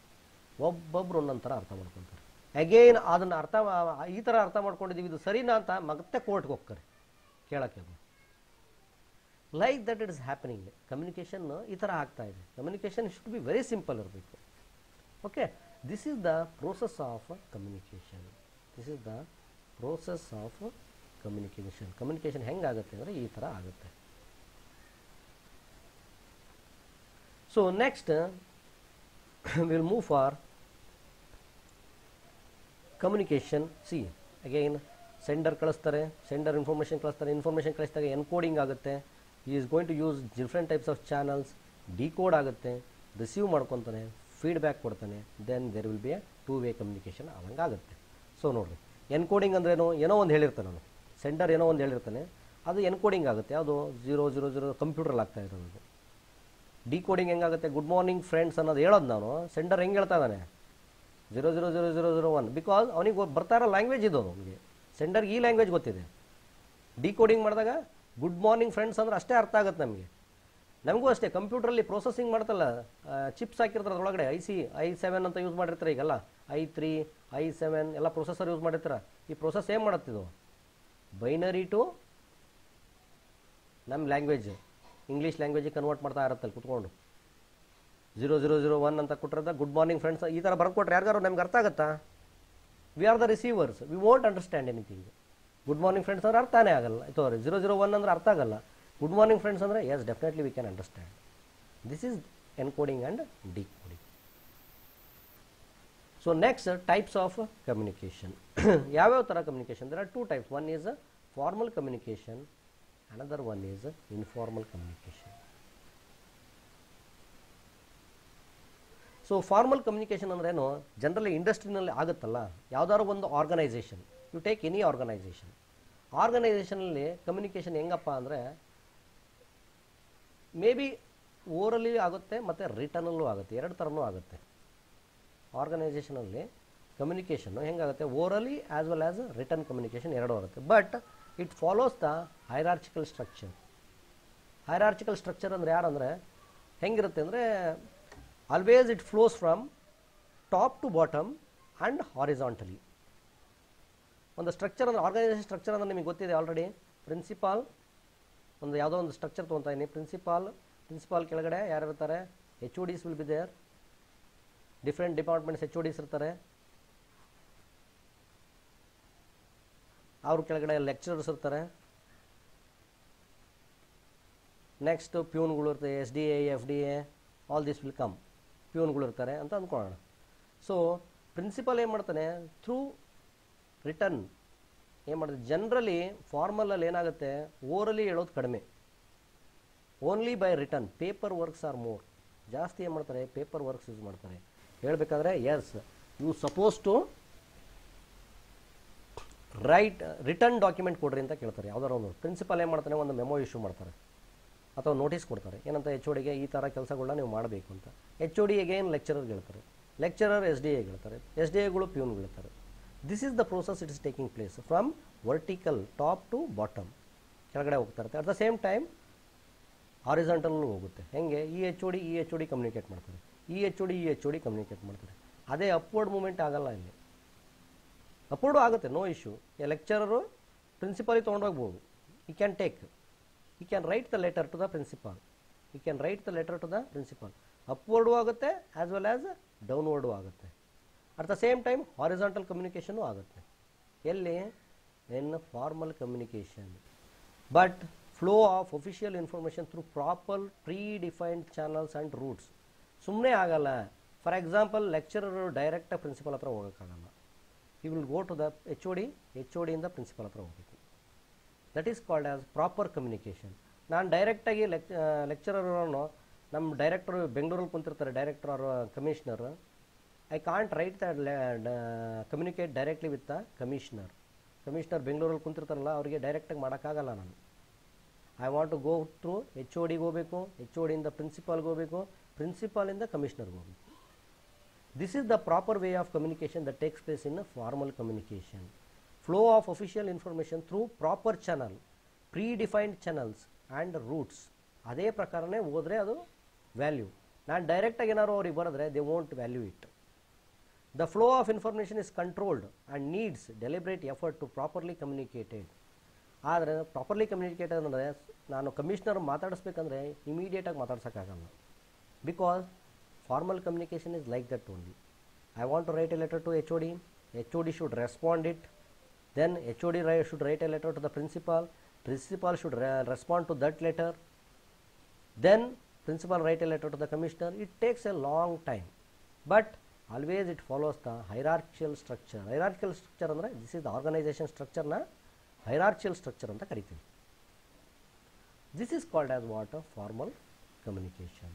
ಒಬ್ಬೊಬ್ರು ಒಂದೊಂಥರ ಅರ್ಥ ಮಾಡ್ಕೊತಾರೆ. ಅಗೇನ್ ಅದನ್ನು ಈ ಥರ ಅರ್ಥ ಮಾಡ್ಕೊಂಡಿದ್ದೀವಿ, ಇದು ಸರಿನಾ ಅಂತ ಮತ್ತೆ ಕೋರ್ಟ್ಗೆ ಹೋಗ್ತಾರೆ ಕೇಳೋಕ್ಕೆ. Like that it is happening. Communication ಈ ಥರ ಆಗ್ತಾ ಇದೆ. Communication should be very simple ಇರಬೇಕು. Okay, this is the process of communication. This is the process of communication. Communication ಹೆಂಗಾಗುತ್ತೆ ಅಂದರೆ ಈ ಥರ ಆಗುತ್ತೆ. So next will move for communication. See again sender ಕಳಿಸ್ತಾರೆ, ಸೆಂಡರ್ ಇನ್ಫಾರ್ಮೇಷನ್ ಕಳಿಸ್ತಾರೆ, ಇನ್ಫಾರ್ಮೇಷನ್ ಕಳಿಸಿದಾಗ encoding ಆಗುತ್ತೆ. ಈ is going to use different types of channels. Decode ಆಗುತ್ತೆ, ರಿಸೀವ್ ಮಾಡ್ಕೊತಾನೆ, ಫೀಡ್ಬ್ಯಾಕ್ ಕೊಡ್ತಾನೆ, then there will be a two way communication ಆಗುತ್ತೆ. So ನೋಡಿರಿ, ಎನ್ಕೋಡಿಂಗ್ ಅಂದ್ರೇನು, ಏನೋ ಒಂದು ಹೇಳಿರ್ತಾನೆ ನಾನು, ಸೆಂಡರ್ ಏನೋ ಒಂದು ಹೇಳಿರ್ತಾನೆ, ಅದು ಎನ್ಕೋಡಿಂಗ್ ಆಗುತ್ತೆ. ಅದು 000 ಕಂಪ್ಯೂಟ್ರಲ್ಲಿ ಆಗ್ತಾ ಇರೋದು. ಡಿಕೋಡಿಂಗ್ ಹೆಂಗಾಗುತ್ತೆ, ಗುಡ್ ಮಾರ್ನಿಂಗ್ ಫ್ರೆಂಡ್ಸ್ ಅನ್ನೋದು ಹೇಳೋದು ನಾನು, ಸೆಂಡರ್ ಹೆಂಗೆ ಹೇಳ್ತಾ ಇದ್ದಾನೆ 0000001, ಬಿಕಾಸ್ ಅವನಿಗೆ ಬರ್ತಾ ಇರೋ ಲ್ಯಾಂಗ್ವೇಜ್ ಇದು. ಅವನಿಗೆ ಸೆಂಡರ್ಗೆ ಈ ಲ್ಯಾಂಗ್ವೇಜ್ ಗೊತ್ತಿದೆ. ಡಿಕೋಡಿಂಗ್ ಮಾಡಿದಾಗ ಗುಡ್ ಮಾರ್ನಿಂಗ್ ಫ್ರೆಂಡ್ಸ್ ಅಂದ್ರೆ ಅಷ್ಟೇ ಅರ್ಥ ಆಗುತ್ತೆ ನಮಗೆ. ನಮಗೂ ಅಷ್ಟೇ, ಕಂಪ್ಯೂಟ್ರಲ್ಲಿ ಪ್ರೊಸೆಸಿಂಗ್ ಮಾಡ್ತಲ್ಲ, ಚಿಪ್ಸ್ ಹಾಕಿರ್ತಾರೆ ಅದರೊಳಗಡೆ, i7 ಅಂತ ಯೂಸ್ ಮಾಡಿರ್ತಾರೆ ಈಗೆಲ್ಲ, i3 i7 ಎಲ್ಲ ಪ್ರೊಸೆಸರ್ ಯೂಸ್ ಮಾಡಿರ್ತಾರೆ. ಈ ಪ್ರೊಸೆಸ್ ಏನು ಮಾಡುತ್ತಿದ್ದು, ಬೈನರಿ ಟು ನಮ್ಮ ಲ್ಯಾಂಗ್ವೇಜ್, ಇಂಗ್ಲೀಷ್ ಲ್ಯಾಂಗ್ವೇಜಿಗೆ ಕನ್ವರ್ಟ್ ಮಾಡ್ತಾ ಇರುತ್ತಲ್ಲಿ ಕುತ್ಕೊಂಡು. 0001 ಅಂತ ಕೊಟ್ಟಿರೋದ ಗುಡ್ ಮಾರ್ನಿಂಗ್ ಫ್ರೆಂಡ್ಸ್ ಈ ಥರ ಬರ್ಕೊಟ್ರೆ ಯಾರಿಗಾರು ನಮ್ಗೆ ಅರ್ಥ ಆಗುತ್ತಾ? We are the receivers, we won't understand anything. Good morning friends ಅಂದ್ರೆ ಅರ್ಥನೇ ಆಗಲ್ಲ. ಸಾರಿ 001 ಅಂದ್ರೆ ಅರ್ಥ ಆಗಲ್ಲ. ಗುಡ್ ಮಾರ್ನಿಂಗ್ ಫ್ರೆಂಡ್ಸ್ ಅಂದರೆ yes definitely we can understand. This is encoding and decoding. So next types of communication. ಯಾವ್ಯಾವ ಥರ communication? There are 2 types. One is formal communication, another one is informal communication. So formal communication ಅಂದ್ರೇನು, generally ಇಂಡಸ್ಟ್ರಿನಲ್ಲಿ ಆಗುತ್ತಲ್ಲ, ಯಾವ್ದಾದ್ರು ಒಂದು organisation, you take any organisation, ಆರ್ಗನೈಸೇಷನಲ್ಲಿ communication ಹೆಂಗಪ್ಪ ಅಂದರೆ may be orally ಆಗುತ್ತೆ ಮತ್ತು ರಿಟರ್ನಲ್ಲೂ ಆಗುತ್ತೆ, 2 ಥರನೂ ಆಗುತ್ತೆ. ಆರ್ಗನೈಸೇಷನಲ್ಲಿ ಕಮ್ಯುನಿಕೇಷನ್ನು ಹೆಂಗಾಗುತ್ತೆ, orally as well as return communication 2 ಆಗುತ್ತೆ. But it follows the hierarchical structure. Hierarchical structure ಅಂದರೆ ಯಾರಂದರೆ ಹೆಂಗಿರುತ್ತೆ ಅಂದರೆ, always it flows from top to bottom and horizontally. ಒಂದು ಸ್ಟ್ರಕ್ಚರ್ ಅಂದರೆ, ಆರ್ಗನೈಸೇಷನ್ ಸ್ಟ್ರಕ್ಚರ್ ಅಂದರೆ ನಿಮಗೆ ಗೊತ್ತಿದೆ ಆಲ್ರೆಡಿ. ಪ್ರಿನ್ಸಿಪಾಲ್, ಒಂದು ಯಾವುದೋ ಒಂದು ಸ್ಟ್ರಕ್ಚರ್ ತೊಗೊತಾ ಇದ್ದೀನಿ, ಪ್ರಿನ್ಸಿಪಾಲ್ ಕೆಳಗಡೆ ಯಾರು ಇರ್ತಾರೆ, HODs will be there, different departments HODs ಇರ್ತಾರೆ. ಅವ್ರ ಕೆಳಗಡೆ ಲೆಕ್ಚರರ್ಸ್ ಇರ್ತಾರೆ. ನೆಕ್ಸ್ಟ್ ಪ್ಯೂನ್ಗಳು ಇರ್ತವೆ, SDA FDA all this will come, ಪ್ಯೂನ್ಗಳು ಇರ್ತಾರೆ ಅಂತ ಅಂದ್ಕೊಳ್ಳೋಣ. ಸೊ ಪ್ರಿನ್ಸಿಪಲ್ ಏನು ಮಾಡ್ತಾನೆ, ಥ್ರೂ ರಿಟರ್ನ್ ಏನು ಮಾಡ್ತಾರೆ, ಜನರಲಿ ಫಾರ್ಮಲಲ್ಲಿ ಏನಾಗುತ್ತೆ, ಓರಲಿ ಹೇಳೋದು ಕಡಿಮೆ, only by written. Paper works are more, ಜಾಸ್ತಿ ಏನು ಮಾಡ್ತಾರೆ, ಪೇಪರ್ ವರ್ಕ್ಸ್ ಯೂಸ್ ಮಾಡ್ತಾರೆ. ಹೇಳ್ಬೇಕಾದ್ರೆ as you supposed to write written document ಕೊಡ್ರಿ ಅಂತ ಕೇಳ್ತಾರೆ. ಯಾವ್ದಾರು ಒಂದು ಪ್ರಿನ್ಸಿಪಲ್ ಏನು ಮಾಡ್ತಾನೆ, ಒಂದು ಮೆಮೊ ಇಶ್ಯೂ ಮಾಡ್ತಾರೆ ಅಥವಾ ನೋಟಿಸ್ ಕೊಡ್ತಾರೆ, ಏನಂತ HODಗೆ ಈ ಥರ ಕೆಲಸಗಳನ್ನ ನೀವು ಮಾಡಬೇಕು ಅಂತ. HOD ಅಗೇನ್ ಲೆಕ್ಚರರ್ಗೆ ಹೇಳ್ತಾರೆ, ಲೆಕ್ಚರರ್ SDA ಹೇಳ್ತಾರೆ, SDAಗಳು ಪ್ಯೂನ್ಗೆ ಹೇಳ್ತಾರೆ. This is the process it is taking place from vertical top to bottom, ಕೆಳಗಡೆ ಹೋಗ್ತಾ ಇರುತ್ತೆ. ಅಟ್ ದ ಸೇಮ್ ಟೈಮ್ ಹಾರಿಜಾಂಟಲ್ನೂ ಹೋಗುತ್ತೆ. ಹೆಂಗೆ, ಈ HOD ಕಮ್ಯುನಿಕೇಟ್ ಮಾಡ್ತಾರೆ, ಈ HOD ಕಮ್ಯುನಿಕೇಟ್ ಮಾಡ್ತಾರೆ. ಅದೇ ಅಪ್ವರ್ಡ್ ಮೂಮೆಂಟ್ ಆಗಲ್ಲ ಇಲ್ಲಿ. ಅಪ್ವರ್ಡು ಆಗುತ್ತೆ, ನೋ ಇಶ್ಯೂ. ಲೆಕ್ಚರರು ಪ್ರಿನ್ಸಿಪಾಲಿಗೆ ತೊಗೊಂಡೋಗ್ಬೋದು, he can take, he can write the letter to the principal, he can write the letter to the principal. Upward ಆಗುತ್ತೆ as well as downward ಆಗುತ್ತೆ. At the same time horizontal communication ಆಗುತ್ತೆ. ಎಲ್ಲಿ? In formal communication. But flow of official information through proper predefined channels and routes ಸುಮ್ಮನೆ ಆಗಲ್ಲ. For example ಲೆಕ್ಚರರು direct principal ಹತ್ರ ಹೋಗೋಕ್ಕಾಗಲ್ಲ. he will go to the HOD, HOD ಇಂದ principal ಹತ್ರ ಹೋಗಬೇಕು. That is called as proper communication. ನಾನು ಡೈರೆಕ್ಟಾಗಿ ಲೆಕ್ಚರರನ್ನು ನಮ್ಮ ಡೈರೆಕ್ಟರು ಬೆಂಗಳೂರಲ್ಲಿ ಕುಂತಿರ್ತಾರೆ, director or commissioner, I can't write the communicate directly with the commissioner. Commissioner ಬೆಂಗಳೂರಲ್ಲಿ ಕುಂತಿರ್ತಾರಲ್ಲ, ಅವರಿಗೆ ಡೈರೆಕ್ಟಾಗಿ ಮಾಡೋಕ್ಕಾಗಲ್ಲ ನಾನು. I want to go through HODಗೆ ಹೋಗಬೇಕು, HODಯಿಂದ ಪ್ರಿನ್ಸಿಪಾಲ್ಗೆ ಹೋಗಬೇಕು, ಪ್ರಿನ್ಸಿಪಾಲಿಂದ ಕಮಿಷನರ್ಗೆ ಹೋಗಬೇಕು. This is the proper way of communication that takes place in formal communication. Flow of official information through proper channel, predefined channels and routes. ಅದೇ ಪ್ರಕಾರನೇ ಹೋದರೆ ಅದು ವ್ಯಾಲ್ಯೂ. ನಾನು ಡೈರೆಕ್ಟಾಗಿ ಏನಾದ್ರು ಅವ್ರಿಗೆ ಬರೆದ್ರೆ they won't value it. The flow of information is controlled and needs deliberate effort to properly communicated. ಆದರೆ ಪ್ರಾಪರ್ಲಿ ಕಮ್ಯುನಿಕೇಟೆಡ್ ಅಂದರೆ ನಾನು ಕಮಿಷನರ್ ಮಾತಾಡಿಸ್ಬೇಕಂದ್ರೆ ಇಮಿಡಿಯೇಟಾಗಿ ಮಾತಾಡ್ಸೋಕ್ಕಾಗಲ್ಲ. Because formal communication is like that only. I want to write a letter to HOD, HOD should respond it, then HOD should write a letter to the principal, principal should respond to that letter, then principal write a letter to the commissioner. It takes a long time, but always it follows the hierarchical structure. Hierarchical structure andre this is the organization structure na hierarchical structure anta kariತೀವಿ. This is called as what? Formal communication.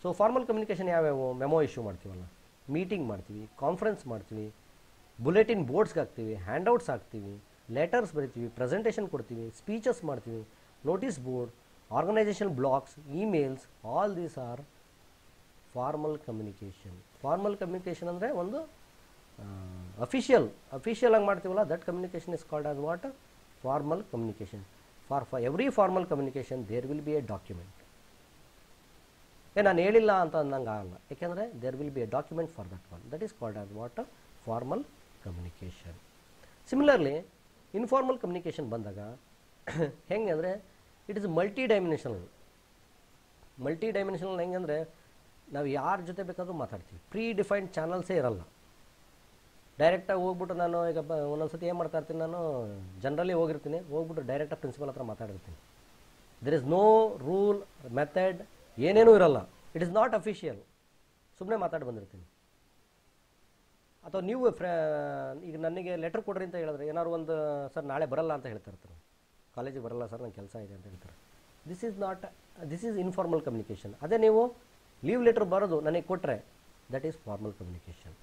So formal communication ಯಾವ್ಯಾವು? Memo issue ಮಾಡ್ತೀವಲ್ಲ, meeting ಮಾಡ್ತೀವಿ, conference ಮಾಡ್ತೀವಿ, bulletin ಬೋರ್ಡ್ಸ್ಗೆ ಹಾಕ್ತೀವಿ, handouts ಹಾಕ್ತೀವಿ, letters ಬರಿತೀವಿ, presentation ಕೊಡ್ತೀವಿ, speeches ಮಾಡ್ತೀವಿ, notice board, organisation blocks, emails, all these are formal communication. Formal communication ಅಂದರೆ ಒಂದು ಅಫಿಷಿಯಲ್ ಆಗಿ ಮಾಡ್ತೀವಲ್ಲ, that communication is called as what? Formal communication. For every formal communication there will be a document. ನಾನು ಹೇಳಿಲ್ಲ ಅಂತ ಅನ್ನಂಗೆ ಆಗಲ್ಲ, ಯಾಕೆಂದರೆ there will be a document for that one. That is called as what? Formal communication. Similarly informal communication ಬಂದಾಗ ಹೆಂಗೆ ಅಂದರೆ it is multi dimensional. Multi dimensional ಹೆಂಗೆ ಅಂದರೆ ನಾವು ಯಾರ ಜೊತೆ ಬೇಕಾದರೂ ಮಾತಾಡ್ತೀವಿ, ಪ್ರೀ ಡಿಫೈನ್ಡ್ ಚಾನಲ್ಸೇ ಇರಲ್ಲ. ಡೈರೆಕ್ಟಾಗಿ ಹೋಗ್ಬಿಟ್ಟು ನಾನು ಈಗ ಒಂದೊಂದು ಸತಿ ಏನು ಮಾಡ್ತಾ ಇರ್ತೀನಿ, ನಾನು ಜನರಲಿ ಹೋಗ್ಬಿಟ್ಟು ಡೈರೆಕ್ಟಾಗಿ ಪ್ರಿನ್ಸಿಪಲ್ ಹತ್ರ ಮಾತಾಡಿರ್ತೀನಿ. There is no rule method, ಏನೇನೂ ಇರಲ್ಲ. ಇಟ್ ಇಸ್ ನಾಟ್ ಅಫಿಷಿಯಲ್, ಸುಮ್ಮನೆ ಮಾತಾಡಿ ಬಂದಿರ್ತೀನಿ. ಅಥವಾ ನೀವು ಈಗ ನನಗೆ ಲೆಟರ್ ಕೊಡ್ರಿ ಅಂತ ಹೇಳಿದ್ರೆ ಏನಾದ್ರು ಒಂದು, ಸರ್ ನಾಳೆ ಬರಲ್ಲ ಅಂತ ಹೇಳ್ತಾ ಇರ್ತಾರೆ, ಕಾಲೇಜಿಗೆ ಬರಲ್ಲ ಸರ್, ನಂಗೆ ಕೆಲಸ ಇದೆ ಅಂತ ಹೇಳ್ತಾರೆ. This is informal communication. ಅದೇ ನೀವು ಲೀವ್ ಲೆಟರ್ ಬರೋದು ನನಗೆ ಕೊಟ್ಟರೆ that is formal communication.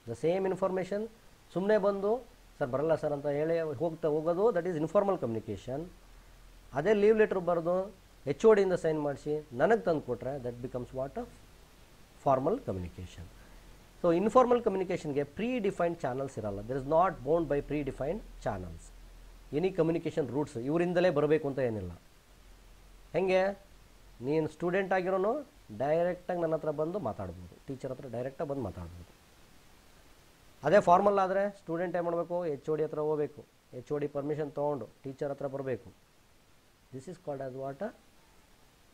The same information ಸುಮ್ಮನೆ ಬಂದು ಸರ್ ಬರಲ್ಲ ಸರ್ ಅಂತ ಹೇಳಿ ಹೋಗೋದು, ದಟ್ ಈಸ್ ಇನ್ಫಾರ್ಮಲ್ ಕಮ್ಯುನಿಕೇಷನ್. ಅದೇ ಲೀವ್ ಲೆಟರ್ ಬರೆದು HODಯಿಂದ ಸೈನ್ ಮಾಡಿಸಿ ನನಗೆ ತಂದು ಕೊಟ್ಟರೆ that becomes what? Formal communication. So informal ಕಮ್ಯುನಿಕೇಷನ್ಗೆ ಪ್ರೀ ಡಿಫೈನ್ಡ್ ಚಾನಲ್ಸ್ ಇರಲ್ಲ. There is not bound by predefined channels. Any communication routes ಇವರಿಂದಲೇ ಬರಬೇಕು ಅಂತ ಏನಿಲ್ಲ. ಹೆಂಗೆ? ನೀನು ಸ್ಟೂಡೆಂಟ್ ಆಗಿರೋನು ಡೈರೆಕ್ಟಾಗಿ ನನ್ನ ಹತ್ರ ಬಂದು ಮಾತಾಡ್ಬೋದು, ಟೀಚರ್ ಹತ್ರ ಡೈರೆಕ್ಟಾಗಿ ಬಂದು ಮಾತಾಡ್ಬೋದು. ಅದೇ ಫಾರ್ಮಲ್ ಆದರೆ ಸ್ಟೂಡೆಂಟ್ ಏನು ಮಾಡಬೇಕು? HOD ಹತ್ರ ಹೋಗಬೇಕು, HOD ಪರ್ಮಿಷನ್ ತೊಗೊಂಡು ಟೀಚರ್ ಹತ್ರ ಬರಬೇಕು. This is called as what?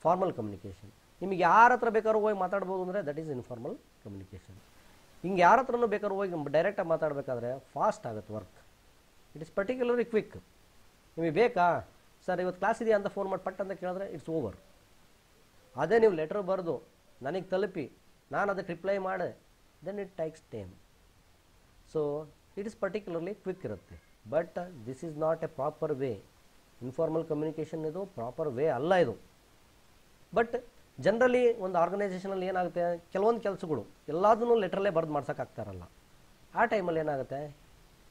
Formal communication. ನಿಮಗೆ ಯಾರ ಹತ್ರ ಬೇಕಾದ್ರೂ ಹೋಗಿ ಮಾತಾಡ್ಬೋದು ಅಂದರೆ ದಟ್ ಈಸ್ ಇನ್ಫಾರ್ಮಲ್ ಕಮ್ಯುನಿಕೇಷನ್. ಹಿಂಗೆ ಯಾರ ಹತ್ರನೂ ಬೇಕಾದ್ರೂ ಹೋಗಿ ಡೈರೆಕ್ಟಾಗಿ ಮಾತಾಡಬೇಕಾದ್ರೆ ಫಾಸ್ಟ್ ಆಗುತ್ತೆ work. It is particularly quick. ನಿಮಗೆ ಬೇಕಾ ಸರ್ ಇವತ್ತು ಕ್ಲಾಸ್ ಇದೆಯಾ ಅಂತ ಫೋನ್ ಮಾಡಿ ಪಟ್ ಅಂತ ಕೇಳಿದ್ರೆ ಇಟ್ಸ್ ಓವರ್. ಅದೇ ನೀವು ಲೆಟರ್ ಬರೆದು ನನಗೆ ತಲುಪಿ ನಾನು ಅದಕ್ಕೆ ರಿಪ್ಲೈ ಮಾಡಿದೆ, then it takes time. So it is particularly quick ಇರುತ್ತೆ. But this is not a proper way. Informal communication ಇದು ಪ್ರಾಪರ್ ವೇ ಅಲ್ಲ ಇದು. ಬಟ್ ಜನರಲಿ ಒಂದು ಆರ್ಗನೈಸೇಷನಲ್ಲಿ ಏನಾಗುತ್ತೆ, ಕೆಲವೊಂದು ಕೆಲಸಗಳು ಎಲ್ಲದನ್ನೂ ಲೆಟ್ರಲ್ಲೇ ಬರೆದು ಮಾಡ್ಸೋಕ್ಕಾಗ್ತಾರಲ್ಲ. ಆ ಟೈಮಲ್ಲಿ ಏನಾಗುತ್ತೆ,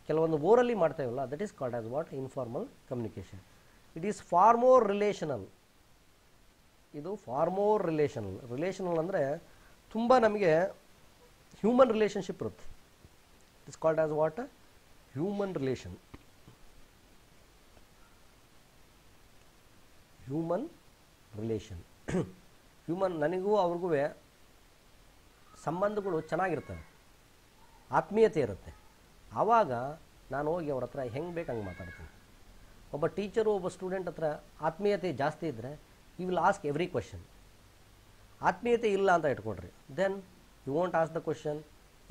ಕೆಲವೊಂದು ಓರಲ್ಲಿ ಮಾಡ್ತಾಯಿವಲ್ಲ, that is called as what? Informal communication. It is for more relational. ಇದು ಫಾರ್ ಮೋರ್ ರಿಲೇಷನಲ್ ಅಂದರೆ ತುಂಬ ನಮಗೆ ಹ್ಯೂಮನ್ ರಿಲೇಷನ್ಶಿಪ್ ಇರುತ್ತೆ. It is called as what? Human relation. Human ನನಗೂ ಅವ್ರಿಗೂ ಸಂಬಂಧಗಳು ಚೆನ್ನಾಗಿರ್ತವೆ, ಆತ್ಮೀಯತೆ ಇರುತ್ತೆ. ಆವಾಗ ನಾನು ಹೋಗಿ ಅವ್ರ ಹತ್ರ ಹೆಂಗೆ ಬೇಕು ಹಂಗೆ ಮಾತಾಡ್ತೀನಿ. ಒಬ್ಬ ಟೀಚರು ಒಬ್ಬ ಸ್ಟೂಡೆಂಟ್ ಹತ್ರ ಆತ್ಮೀಯತೆ ಜಾಸ್ತಿ ಇದ್ದರೆ you will ask every question. ಆತ್ಮೀಯತೆ ಇಲ್ಲ ಅಂತ ಇಟ್ಕೊಡ್ರಿ, then you won't ask the question.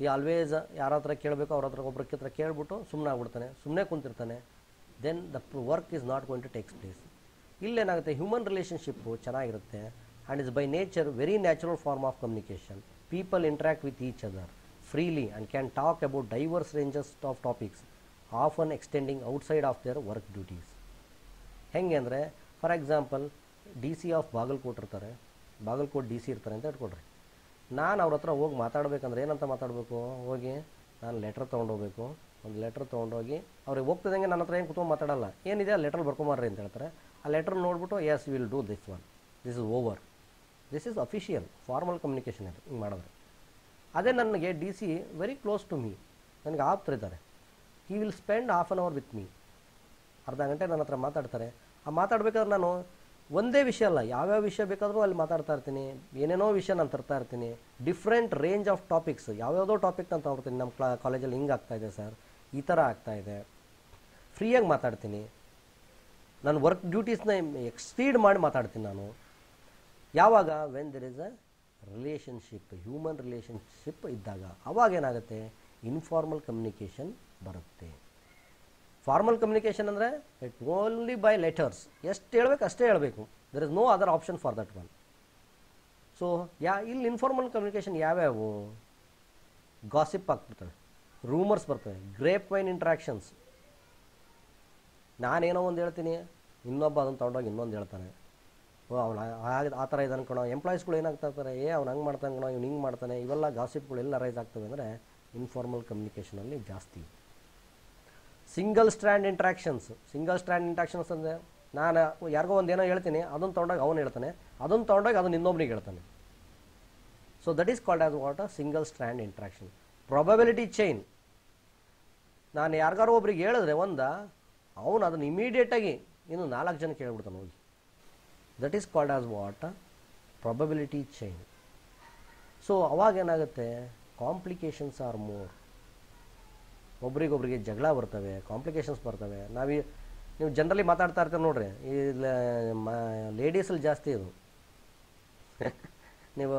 ಈ ಆಲ್ವೇಸ್ ಯಾರ ಹತ್ರ ಕೇಳಬೇಕು ಅವ್ರ ಹತ್ರ ಒಬ್ಬರ ಹತ್ರ ಕೇಳ್ಬಿಟ್ಟು ಸುಮ್ಮನೆ ಆಗ್ಬಿಡ್ತಾನೆ, ಸುಮ್ಮನೆ ಕುಂತಿರ್ತಾನೆ. Then the work is not going to takes place. ಇಲ್ಲೇನಾಗುತ್ತೆ, ಹ್ಯೂಮನ್ ರಿಲೇಷನ್ಶಿಪ್ಪು ಚೆನ್ನಾಗಿರುತ್ತೆ and is by nature very natural form of communication. People interact with each other freely and can talk about diverse ranges of topics, often extending outside of their work duties. ಹೆಂಗೆ ಅಂದರೆ, for example D C of Bagalkot ಇರ್ತಾರೆ, Bagalkot D C ಇರ್ತಾರೆ ಅಂತ ಇಟ್ಕೊಡ್ರಿ. ನಾನು ಅವ್ರ ಹತ್ರ ಹೋಗಿ ಮಾತಾಡಬೇಕಂದ್ರೆ ಏನಂತ ಮಾತಾಡಬೇಕು, ಹೋಗಿ ನಾನು ಲೆಟ್ರ್ ತೊಗೊಂಡೋಗ್ಬೇಕು. ಒಂದು ಲೆಟ್ರ್ ತೊಗೊಂಡೋಗಿ ಅವ್ರಿಗೆ ಹೋಗ್ತಿದ್ದಂಗೆ ನನ್ನ ಹತ್ರ ಏನು ಕುತ್ಕೊಂಡು ಮಾತಾಡಲ್ಲ, ಏನಿದೆ ಆ ಲೆಟ್ರ್ ಬರ್ಕೊಂಬರ್ರಿ ಅಂತ ಹೇಳ್ತಾರೆ. ಆ ಲೆಟ್ರ್ ನೋಡ್ಬಿಟ್ಟು yes will do this one, this is over, this is official formal communication. ಇದು ಹಿಂಗೆ ಮಾಡಿದ್ರೆ ಅದೇ ನನಗೆ D C very close to me, ನನಗೆ ಆಪ್ತರಿದ್ದಾರೆ. He will spend half an hour with me, ಅರ್ಧ ಗಂಟೆ ನನ್ನ ಹತ್ರ ಮಾತಾಡ್ತಾರೆ. ಆ ಮಾತಾಡ್ಬೇಕಾದ್ರೆ ನಾನು ಒಂದೇ ವಿಷಯ ಅಲ್ಲ, ಯಾವ್ಯಾವ ವಿಷಯ ಬೇಕಾದರೂ ಅಲ್ಲಿ ಮಾತಾಡ್ತಾ ಇರ್ತೀನಿ, ಏನೇನೋ ವಿಷಯ ನಾನು ತರ್ತಾ ಇರ್ತೀನಿ. ಡಿಫ್ರೆಂಟ್ ರೇಂಜ್ ಆಫ್ ಟಾಪಿಕ್ಸ್, ಯಾವ್ಯಾವುದೋ ಟಾಪಿಕ್ ನಾನು ತಗೊಳ್ತೀನಿ. ನಮ್ಮ ಕಾಲೇಜಲ್ಲಿ ಹಿಂಗೆ ಆಗ್ತಾಯಿದೆ ಸರ್, ಈ ಥರ ಆಗ್ತಾಯಿದೆ, ಫ್ರೀಯಾಗಿ ಮಾತಾಡ್ತೀನಿ. ನಾನು ವರ್ಕ್ ಡ್ಯೂಟೀಸ್ನ ಎಕ್ಸ್ಪೀಡ್ ಮಾಡಿ ಮಾತಾಡ್ತೀನಿ ನಾನು. ಯಾವಾಗ when there is a relationship, human relationship ಇದ್ದಾಗ ಅವಾಗ ಏನಾಗುತ್ತೆ, ಇನ್ಫಾರ್ಮಲ್ ಕಮ್ಯುನಿಕೇಷನ್ ಬರುತ್ತೆ. ಫಾರ್ಮಲ್ ಕಮ್ಯುನಿಕೇಷನ್ ಅಂದರೆ ಇಟ್ ಓನ್ಲಿ ಬೈ ಲೆಟರ್ಸ್, ಎಷ್ಟು ಹೇಳ್ಬೇಕು ಅಷ್ಟೇ ಹೇಳಬೇಕು. There is no other option for that one. So ಇಲ್ಲಿ ಇನ್ಫಾರ್ಮಲ್ ಕಮ್ಯುನಿಕೇಷನ್ ಯಾವ್ಯಾವು, ಗಾಸಿಪ್ ಆಗ್ಬಿಡ್ತವೆ, ರೂಮರ್ಸ್ ಬರ್ತವೆ, ಗ್ರೇಪ್ ವೈನ್ ಇಂಟ್ರಾಕ್ಷನ್ಸ್. ನಾನೇನೋ ಒಂದು ಹೇಳ್ತೀನಿ, ಇನ್ನೊಬ್ಬ ಅದನ್ನು ತೊಗೊಂಡೋಗಿ ಇನ್ನೊಂದು ಹೇಳ್ತಾನೆ. ಅವನು ಆ ಥರ ಇದನ್ನು ಕಣೋ. ಎಂಪ್ಲಾಯೀಸ್ಗಳು ಏನಾಗ್ತಾ ಇರ್ತಾರೆ, ಅವ್ನು ಹಂಗೆ ಮಾಡ್ತಾನೆ ಕಣೋ, ಇವ್ನು ಹಿಂಗೆ ಮಾಡ್ತಾನೆ. ಇವೆಲ್ಲ ಗಾಸಿಪ್ಗಳು ಎಲ್ಲ ರೈಸ್ ಆಗ್ತವೆ ಅಂದರೆ ಇನ್ಫಾರ್ಮಲ್ ಕಮ್ಯುನಿಕೇಷನಲ್ಲಿ ಜಾಸ್ತಿ. Single strand interactions. Single strand interactions ಅಂದರೆ ನಾನು ಯಾರಿಗೋ ಒಂದು ಏನೋ ಹೇಳ್ತೀನಿ, ಅದನ್ನು ತೊಗೊಂಡಾಗ ಅವನು ಹೇಳ್ತಾನೆ, ಅದನ್ನು ತೊಗೊಂಡಾಗ ಅದನ್ನು ಇನ್ನೊಬ್ಬನಿಗೆ ಹೇಳ್ತಾನೆ. So that is called as what a single strand interaction. Probability chain. ನಾನು ಯಾರಿಗಾರು ಒಬ್ರಿಗೆ ಹೇಳಿದ್ರೆ ಅವನು ಅದನ್ನು ಇಮಿಡಿಯೇಟಾಗಿ ಇನ್ನು 4 ಜನಕ್ಕೆ ಹೇಳ್ಬಿಡ್ತಾನೆ ಹೋಗಿ. That is called as what probability chain. So ಅವಾಗೇನಾಗುತ್ತೆ, ಕಾಂಪ್ಲಿಕೇಶನ್ಸ್ ಆರ್ ಮೋರ್. ಒಬ್ರಿಗೊಬ್ರಿಗೆ ಜಗಳ ಬರ್ತವೆ, ಕಾಂಪ್ಲಿಕೇಶನ್ಸ್ ಬರ್ತವೆ. ನೀವು ಜನರಲಿ ಮಾತಾಡ್ತಾ ಇರ್ತೀರಿ ನೋಡ್ರಿ, ಈ ಲೇಡೀಸಲ್ಲಿ ಜಾಸ್ತಿ ಇದು. ನೀವು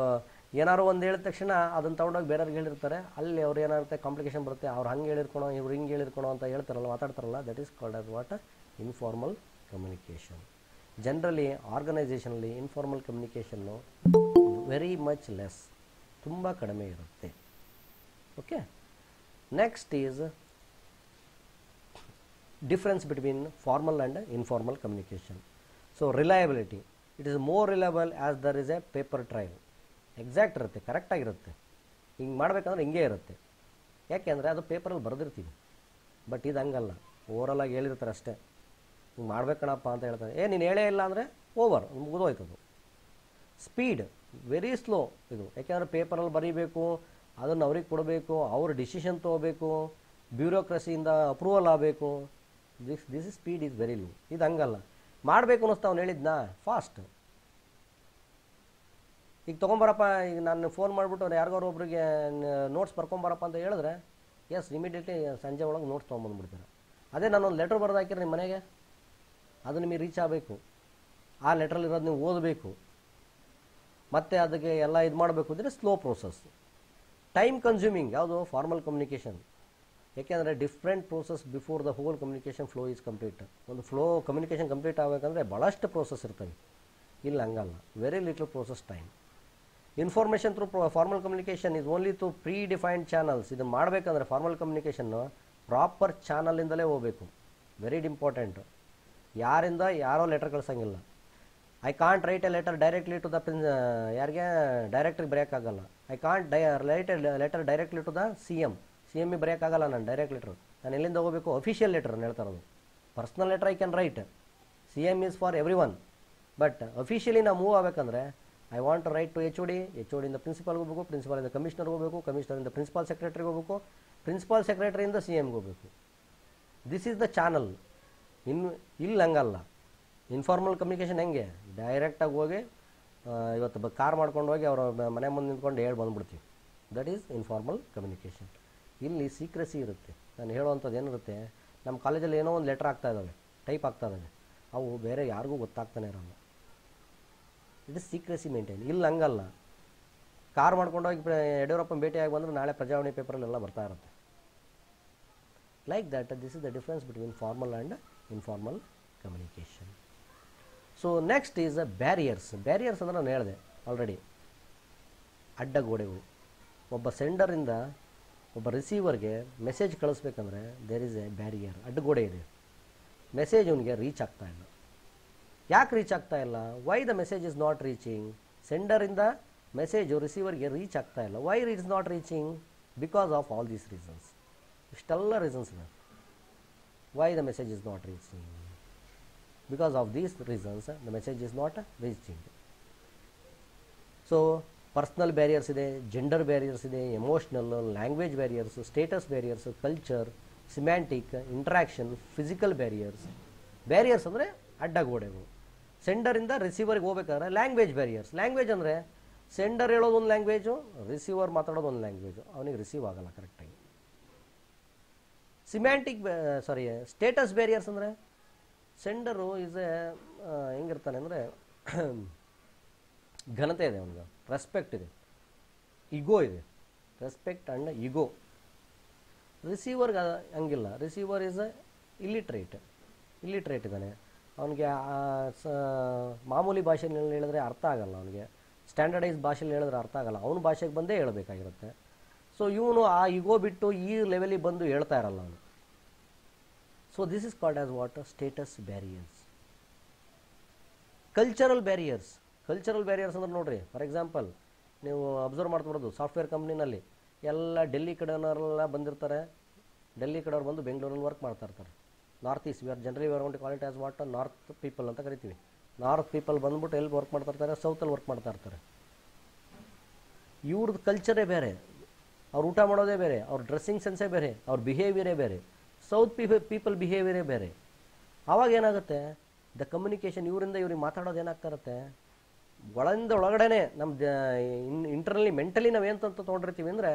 ಏನಾರು ಒಂದು ಹೇಳಿದ ತಕ್ಷಣ ಅದನ್ನು ತೊಗೊಂಡೋಗಿ ಬೇರೆಯವ್ರಿಗೆ ಹೇಳಿರ್ತಾರೆ, ಅಲ್ಲಿ ಅವ್ರು ಏನಾಗುತ್ತೆ ಕಾಂಪ್ಲಿಕೇಶನ್ ಬರುತ್ತೆ. ಅವ್ರು ಹಂಗೆ ಹೇಳಿರ್ಕೊಳೋ, ಇವ್ರು ಹಿಂಗೆ ಹೇಳಿರ್ಕೊಳೋ ಅಂತ ಹೇಳ್ತಾರಲ್ಲ, ಮಾತಾಡ್ತಾರಲ್ಲ. That is called as what informal communication. Generally ಆರ್ಗನೈಸೇಷನಲ್ಲಿ informal communication very much less, ತುಂಬ ಕಡಿಮೆ ಇರುತ್ತೆ. Okay, next is difference between formal and informal communication. So reliability, it is more reliable as there is a paper trail. Exact ಇರುತ್ತೆ, ಕರೆಕ್ಟಾಗಿರುತ್ತೆ. ಹಿಂಗೆ ಮಾಡಬೇಕಂದ್ರೆ ಹಿಂಗೆ ಇರುತ್ತೆ. ಯಾಕೆಂದರೆ ಅದು ಪೇಪರಲ್ಲಿ ಬರೆದಿರ್ತೀವಿ. ಬಟ್ ಇದು ಹಂಗಲ್ಲ, ಓವರಲಾಗಿ ಹೇಳಿರ್ತಾರೆ ಅಷ್ಟೇ. ಹಿಂಗೆ ಮಾಡ್ಬೇಕಣಪ್ಪ ಅಂತ ಹೇಳ್ತಾರೆ, ನೀನು ಹೇಳೇ ಇಲ್ಲ ಅಂದರೆ ಓವರ್, ಮುಗಿದೋಯ್ತದು. ಸ್ಪೀಡ್ ವೆರಿ ಸ್ಲೋ ಇದು. ಯಾಕೆಂದರೆ ಪೇಪರಲ್ಲಿ ಬರೀಬೇಕು, ಅದನ್ನು ಅವ್ರಿಗೆ ಕೊಡಬೇಕು, ಅವ್ರ ಡಿಸಿಷನ್ ತೊಗೋಬೇಕು, ಬ್ಯೂರೋಕ್ರಸಿಯಿಂದ ಅಪ್ರೂವಲ್ ಆಗಬೇಕು. This speed is very low. ಇದು ಹಂಗಲ್ಲ, ಮಾಡಬೇಕು ಅನ್ನಿಸ್ತಾ ಅವ್ನು ಹೇಳಿದ್ನಾ ಫಾಸ್ಟ್. ಈಗ ತೊಗೊಂಬರಪ್ಪ, ಈಗ ನಾನು ಫೋನ್ ಮಾಡಿಬಿಟ್ಟು ಯಾರಿಗಾರು ಒಬ್ರಿಗೆ ನೋಟ್ಸ್ ಬರ್ಕೊಂಬರಪ್ಪ ಅಂತ ಹೇಳಿದ್ರೆ ಎಸ್ ಇಮಿಡಿಯೇಟ್ಲಿ ಸಂಜೆ ಒಳಗೆ ನೋಟ್ಸ್ ತೊಗೊಂಬಂದ್ಬಿಡ್ತಾರೆ. ಅದೇ ನಾನೊಂದು ಲೆಟ್ರ್ ಬರೆದು ಹಾಕಿರಿ ನಿಮ್ಮ ಮನೆಗೆ, ಅದು ನಿಮಗೆ ರೀಚ್ ಆಗಬೇಕು. ಆ ಲೆಟ್ರಲ್ಲಿರೋದು ನೀವು ಓದಬೇಕು, ಮತ್ತು ಅದಕ್ಕೆ ಎಲ್ಲ ಇದು ಮಾಡಬೇಕು ಅಂದರೆ ಸ್ಲೋ ಪ್ರೋಸೆಸ್, ಟೈಮ್ ಕನ್ಸ್ಯೂಮಿಂಗ್. ಯಾವುದು ಫಾರ್ಮಲ್ ಕಮ್ಯುನಿಕೇಷನ್. ಯಾಕೆಂದರೆ different process before the whole communication flow is complete. ಒಂದು ಕಮ್ಯುನಿಕೇಷನ್ ಕಂಪ್ಲೀಟ್ ಆಗಬೇಕಂದ್ರೆ ಭಾಳಷ್ಟು ಪ್ರೋಸೆಸ್ ಇರ್ತವೆ. ಇಲ್ಲ ಹಂಗಲ್ಲ, very little process time. Information through formal communication is only through predefined channels. ಇದನ್ನು ಮಾಡಬೇಕಂದ್ರೆ ಫಾರ್ಮಲ್ ಕಮ್ಯುನಿಕೇಷನ್ನು ಪ್ರಾಪರ್ ಚಾನಲಿಂದಲೇ ಹೋಗಬೇಕು. Very important. ಯಾರಿಂದ ಯಾರೋ ಲೆಟರ್ ಕಳ್ಸಂಗಿಲ್ಲ. I can't write a letter directly to the ಯಾರಿಗೆ ಡೈರೆಕ್ಟ್ರಿಗೆ ಬರೆಯೋಕ್ಕಾಗಲ್ಲ. I can't write a letter directly to the C ಎಮ್ಗೆ ಬರೆಯೋಕ್ಕಾಗಲ್ಲ ನಾನು ಡೈರೆಕ್ಟ್ ಲೆಟ್ರ್. ನಾನು ಎಲ್ಲಿಂದ ಹೋಗಬೇಕು, ಅಫಿಷಿಯಲ್ ಲೆಟರ್ ನಾನು ಹೇಳ್ತಾ ಇರೋದು. Personal letter I can write, C M is for everyone. But officially ನಾವು ಮೂವ್ ಆಗಬೇಕಂದ್ರೆ I want to write to H O ಡಿಯಿಂದ ಪ್ರಿನ್ಸಿಪಾಲ್ಗೆ ಹೋಗಬೇಕು, ಪ್ರಿನ್ಸಿಪಾಲಿಂದ ಕಮಿಷನರ್ಗೆ ಹೋಗಬೇಕು, ಕಮಿಷನರಿಂದ ಪ್ರಿನ್ಸಿಪಾಲ್ ಸೆಕ್ರೆಟರಿಗೆ ಹೋಗಬೇಕು, ಪ್ರಿನ್ಸಿಪಾಲ್ ಸೆಕ್ರೆಟರಿಯಿಂದ ಸಿ ಎಮ್ಗೆ ಹೋಗಬೇಕು. This is the channel. ಇಲ್ಲಿ ಹಂಗಲ್ಲ. ಇನ್ಫಾರ್ಮಲ್ ಕಮ್ಯುನಿಕೇಷನ್ ಹೆಂಗೆ, ಡೈರೆಕ್ಟಾಗಿ ಹೋಗಿ ಇವತ್ತು ಕಾರ್ ಮಾಡ್ಕೊಂಡು ಹೋಗಿ ಅವರ ಮನೆ ಮುಂದೆ ನಿಂತ್ಕೊಂಡು ಹೇಳಿ ಬಂದುಬಿಡ್ತೀವಿ. That is informal communication. ಇಲ್ಲಿ ಸೀಕ್ರೆಸಿ ಇರುತ್ತೆ. ನಾನು ಹೇಳುವಂಥದ್ದು ಏನಿರುತ್ತೆ, ನಮ್ಮ ಕಾಲೇಜಲ್ಲಿ ಏನೋ ಒಂದು ಲೆಟ್ರ್ ಆಗ್ತಾ ಇದ್ದಾವೆ, ಟೈಪ್ ಆಗ್ತದೆ, ಅವು ಬೇರೆ ಯಾರಿಗೂ ಗೊತ್ತಾಗ್ತಾನೆ ಇರೋಲ್ಲ. It is secrecy maintain. ಇಲ್ಲಿ ಹಂಗಲ್ಲ, ಕಾರ್ ಮಾಡ್ಕೊಂಡೋಗಿ ಯಡಿಯೂರಪ್ಪನ ಭೇಟಿಯಾಗಿ ಬಂದರೆ ನಾಳೆ ಪ್ರಜಾವಾಣಿ ಪೇಪರಲ್ಲೆಲ್ಲ ಬರ್ತಾ ಇರುತ್ತೆ. Like that this is the difference between formal and informal communication. So next is barriers. Barriers ಅಂದರೆ ನಾನು ಹೇಳಿದೆ ಆಲ್ರೆಡಿ, ಅಡ್ಡಗೋಡೆಗಳು. ಒಬ್ಬ ಸೆಂಡರಿಂದ ಒಬ್ಬ ರಿಸೀವರ್ಗೆ ಮೆಸೇಜ್ ಕಳಿಸ್ಬೇಕಂದ್ರೆ ದೇರ್ ಈಸ್ ಎ ಬ್ಯಾರಿಯರ್, ಅಡ್ಡಗೋಡೆ ಇದೆ. ಮೆಸೇಜ್ ಅವನಿಗೆ ರೀಚ್ ಆಗ್ತಾ ಇಲ್ಲ. ಯಾಕೆ ರೀಚ್ ಆಗ್ತಾ ಇಲ್ಲ? Why the message is not reaching? ಸೆಂಡರಿಂದ ಮೆಸೇಜು ರಿಸೀವರ್ಗೆ ರೀಚ್ ಆಗ್ತಾ ಇಲ್ಲ. Why it is not reaching? Because of all these reasons. ಇಷ್ಟೆಲ್ಲ ರೀಸನ್ಸ್ ಇದೆ. Why the message is not reaching? Because of these reasons the message is not reaching. So personal barriers ಇದೆ, gender barriers ಇದೆ, emotional, language barriers, status barriers, culture, semantic, interaction, physical barriers. Barriers ಅಂದರೆ ಅಡ್ಡಗೋಡೆಗಳು. ಸೆಂಡರಿಂದ ರಿಸೀವರ್ಗೆ ಹೋಗ್ಬೇಕಾದ್ರೆ language barriers. Language ಅಂದರೆ sender ಹೇಳೋದು ಒಂದು ಲ್ಯಾಂಗ್ವೇಜು, ರಿಸೀವರ್ ಮಾತಾಡೋದು ಒಂದು ಲ್ಯಾಂಗ್ವೇಜು, ಅವನಿಗೆ ರಿಸೀವ್ ಆಗಲ್ಲ ಕರೆಕ್ಟಾಗಿ. ಸಿಮ್ಯಾಂಟಿಕ್ ಸ್ಟೇಟಸ್ ಬ್ಯಾರಿಯರ್ಸ್ ಅಂದರೆ ಸೆಂಡರು ಈಸ್ ಎ ಹೆಂಗಿರ್ತಾನೆ ಅಂದರೆ ಘನತೆ ಇದೆ, ಅವನಿಗೆ ರೆಸ್ಪೆಕ್ಟ್ ಇದೆ, ಈಗೋ ಇದೆ, ರೆಸ್ಪೆಕ್ಟ್ ಆ್ಯಂಡ್ ಈಗೋ. ರಿಸೀವರ್ಗೆ ಹಂಗಿಲ್ಲ. ರಿಸೀವರ್ ಈಸ್ ಇಲ್ಲಿಟ್ರೇಟ್ ಇದ್ದಾನೆ. ಅವನಿಗೆ ಮಾಮೂಲಿ ಭಾಷೆಯಲ್ಲಿ ಹೇಳಿದ್ರೆ ಅರ್ಥ ಆಗಲ್ಲ, ಅವನಿಗೆ ಸ್ಟ್ಯಾಂಡರ್ಡೈಸ್ ಭಾಷೆಯಲ್ಲಿ ಹೇಳಿದ್ರೆ ಅರ್ಥ ಆಗಲ್ಲ, ಅವನ ಭಾಷೆಗೆ ಬಂದೇ ಹೇಳಬೇಕಾಗಿರುತ್ತೆ. ಸೊ ಇವನು ಆ ಈಗೋ ಬಿಟ್ಟು ಈ ಲೆವೆಲಿಗೆ ಬಂದು ಹೇಳ್ತಾ ಇರಲ್ಲ ಅವನು. So this is called as what? Status barriers. Cultural barriers. Cultural barriers ಅಂದ್ರೆ ನೋಡ್ರಿ, ಫಾರ್ ಎಕ್ಸಾಂಪಲ್ ನೀವು ಅಬ್ಸರ್ವ್ ಮಾಡ್ತಿರೋದು ಸಾಫ್ಟ್ವೇರ್ ಕಂಪ್ನಿನಲ್ಲಿ ಎಲ್ಲ ಡೆಲ್ಲಿ ಕಡೆಯವರೆಲ್ಲ ಬಂದಿರ್ತಾರೆ. ಡೆಲ್ಲಿ ಕಡೆಯವ್ರು ಬಂದು ಬೆಂಗಳೂರಲ್ಲಿ ವರ್ಕ್ ಮಾಡ್ತಾ ಇರ್ತಾರೆ. North east, we are generally we are going to call it as what? North people ಅಂತ ಕರಿತೀವಿ. ನಾರ್ತ್ ಪೀಪಲ್ ಬಂದ್ಬಿಟ್ಟು ಎಲ್ಲಿ ವರ್ಕ್ ಮಾಡ್ತಾ ಇರ್ತಾರೆ? ಸೌತಲ್ಲಿ ವರ್ಕ್ ಮಾಡ್ತಾ ಇರ್ತಾರೆ. ಇವ್ರದ್ದು ಕಲ್ಚರೇ ಬೇರೆ, ಅವ್ರು ಊಟ ಮಾಡೋದೇ ಬೇರೆ, ಅವ್ರ ಡ್ರೆಸ್ಸಿಂಗ್ ಸೆನ್ಸೇ ಬೇರೆ, ಅವ್ರ ಬಿಹೇವಿಯರೇ ಬೇರೆ. ಸೌತ್ ಪೀಪಲ್ ಬಿಹೇವಿಯರೇ ಬೇರೆ. ಆವಾಗ ಏನಾಗುತ್ತೆ? ದ ಕಮ್ಯುನಿಕೇಷನ್ ಇವರಿಂದ ಇವ್ರಿಗೆ ಮಾತಾಡೋದು ಏನಾಗ್ತಾ ಇರುತ್ತೆ? ಒಳಗಡೆನೆ ನಮ್ಮ ಇಂಟರ್ನಲಿ ಮೆಂಟಲಿ ನಾವು ಏನು ಅಂತ ತೊಗೊಂಡಿರ್ತೀವಿ ಅಂದರೆ,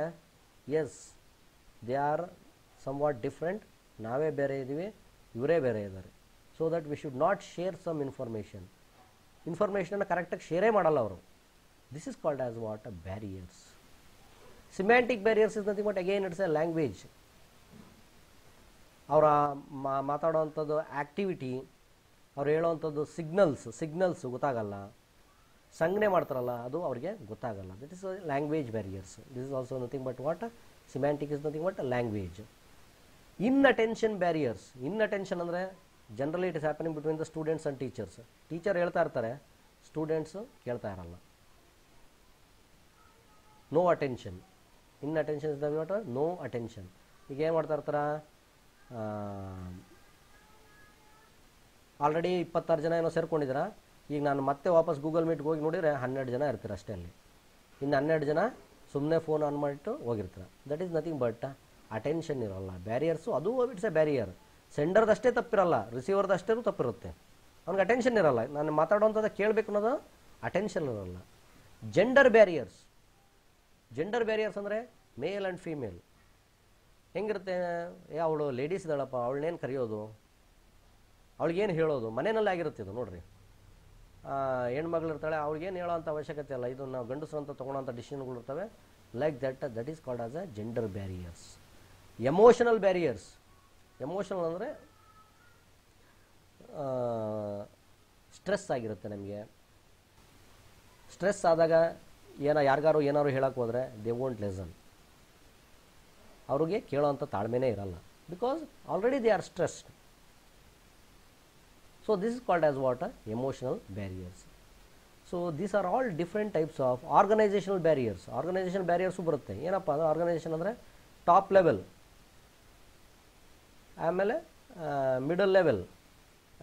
as they are somewhat different, ನಾವೇ ಬೇರೆ ಇದ್ದೀವಿ, ಇವರೇ ಬೇರೆ ಇದ್ದಾರೆ. So that we should not share some ಇನ್ಫಾರ್ಮೇಷನನ್ನು ಕರೆಕ್ಟಾಗಿ ಶೇರೇ ಮಾಡಲ್ಲ ಅವರು. This is called as what? Barriers. Semantic barriers is nothing but again it's a language. ಅವರ ಮಾತಾಡೋವಂಥದ್ದು ಆ್ಯಕ್ಟಿವಿಟಿ, ಅವ್ರು ಹೇಳೋವಂಥದ್ದು ಸಿಗ್ನಲ್ಸ್ ಗೊತ್ತಾಗಲ್ಲ, ಸಂಜ್ಞೆ ಮಾಡ್ತಾರಲ್ಲ ಅದು ಅವ್ರಿಗೆ ಗೊತ್ತಾಗಲ್ಲ. That is language barriers. This is also nothing but what? Semantic is nothing but language. Inattention barriers. Inattention ಅಂದರೆ generally it is happening between the students and teachers. Teacher ಹೇಳ್ತಾ ಇರ್ತಾರೆ, ಸ್ಟೂಡೆಂಟ್ಸು ಕೇಳ್ತಾ ಇರಲ್ಲ. No attention. Inattention is the what? No attention. ಈಗ ಏನು ಮಾಡ್ತಾ ಇರ್ತಾರ? Already 26 ಜನ ಏನೋ ಸೇರ್ಕೊಂಡಿದ್ದೀರಾ. ಈಗ ನಾನು ಮತ್ತೆ ವಾಪಸ್ ಗೂಗಲ್ ಮೀಟ್ಗೆ ಹೋಗಿ ನೋಡಿದರೆ 12 ಜನ ಇರ್ತೀರ ಅಷ್ಟೇ. ಅಲ್ಲಿ ಇನ್ನು 12 ಜನ ಸುಮ್ಮನೆ ಫೋನ್ ಆನ್ ಮಾಡಿಟ್ಟು ಹೋಗಿರ್ತಾರೆ. That is nothing but attention ಇರೋಲ್ಲ. ಬ್ಯಾರಿಯರ್ಸು ಅದು ಇಟ್ಸ್ ಎ ಬ್ಯಾರಿಯರ್. ಸೆಂಡರ್ದಷ್ಟೇ ತಪ್ಪಿರಲ್ಲ, ರಿಸೀವರ್ದಷ್ಟೇ ತಪ್ಪಿರುತ್ತೆ. ಅವ್ನಿಗೆ ಅಟೆನ್ಷನ್ ಇರಲ್ಲ. ನಾನು ಮಾತಾಡೋವಂಥದ್ದು ಕೇಳಬೇಕು ಅನ್ನೋದು ಅಟೆನ್ಷನ್ ಇರೋಲ್ಲ. ಜೆಂಡರ್ ಬ್ಯಾರಿಯರ್ಸ್ ಅಂದರೆ ಮೇಲ್ ಆ್ಯಂಡ್ ಫೀಮೇಲ್. ಹೆಂಗಿರುತ್ತೆ? ಅವಳು ಲೇಡೀಸ್ ಇದ್ದಾಳಪ್ಪ, ಅವಳನ್ನೇನು ಕರೆಯೋದು, ಅವಳಿಗೇನು ಹೇಳೋದು? ಮನೆಯಲ್ಲೇ ಆಗಿರುತ್ತೆ ಇದು ನೋಡ್ರಿ. ಹೆಣ್ಮಗಳು ಇರ್ತಾಳೆ, ಅವ್ಳಿಗೇನು ಹೇಳೋ ಅಂಥ ಅವಶ್ಯಕತೆ ಇಲ್ಲ. ಇದು ನಾವು ಗಂಡಸರು ಅಂತ ತೊಗೊಳೋಂಥ ಡಿಸಿಷನ್ಗಳು ಇರ್ತವೆ. Like that is called as a gender barriers. Emotional barriers. Emotional ಅಂದರೆ ಸ್ಟ್ರೆಸ್ ಆಗಿರುತ್ತೆ ನಮಗೆ. ಸ್ಟ್ರೆಸ್ ಆದಾಗ ಯಾರಿಗಾರು ಏನಾದ್ರು ಹೇಳಕ್ಕೆ ಹೋದರೆ ದೇ ವೋಂಟ್ ಲಿಸನ್. ಅವ್ರಿಗೆ ಕೇಳೋವಂಥ ತಾಳ್ಮೆನೇ ಇರಲ್ಲ. Because already they are stressed. So this is called as what? Emotional barriers. So these are all different types of organizational barriers. Organizational barriers ಬರುತ್ತೆ. ಏನಪ್ಪ ಅದು? ಆರ್ಗನೈಸೇಷನ್ ಅಂದರೆ ಟಾಪ್ ಲೆವೆಲ್, ಆಮೇಲೆ ಮಿಡಲ್ ಲೆವೆಲ್,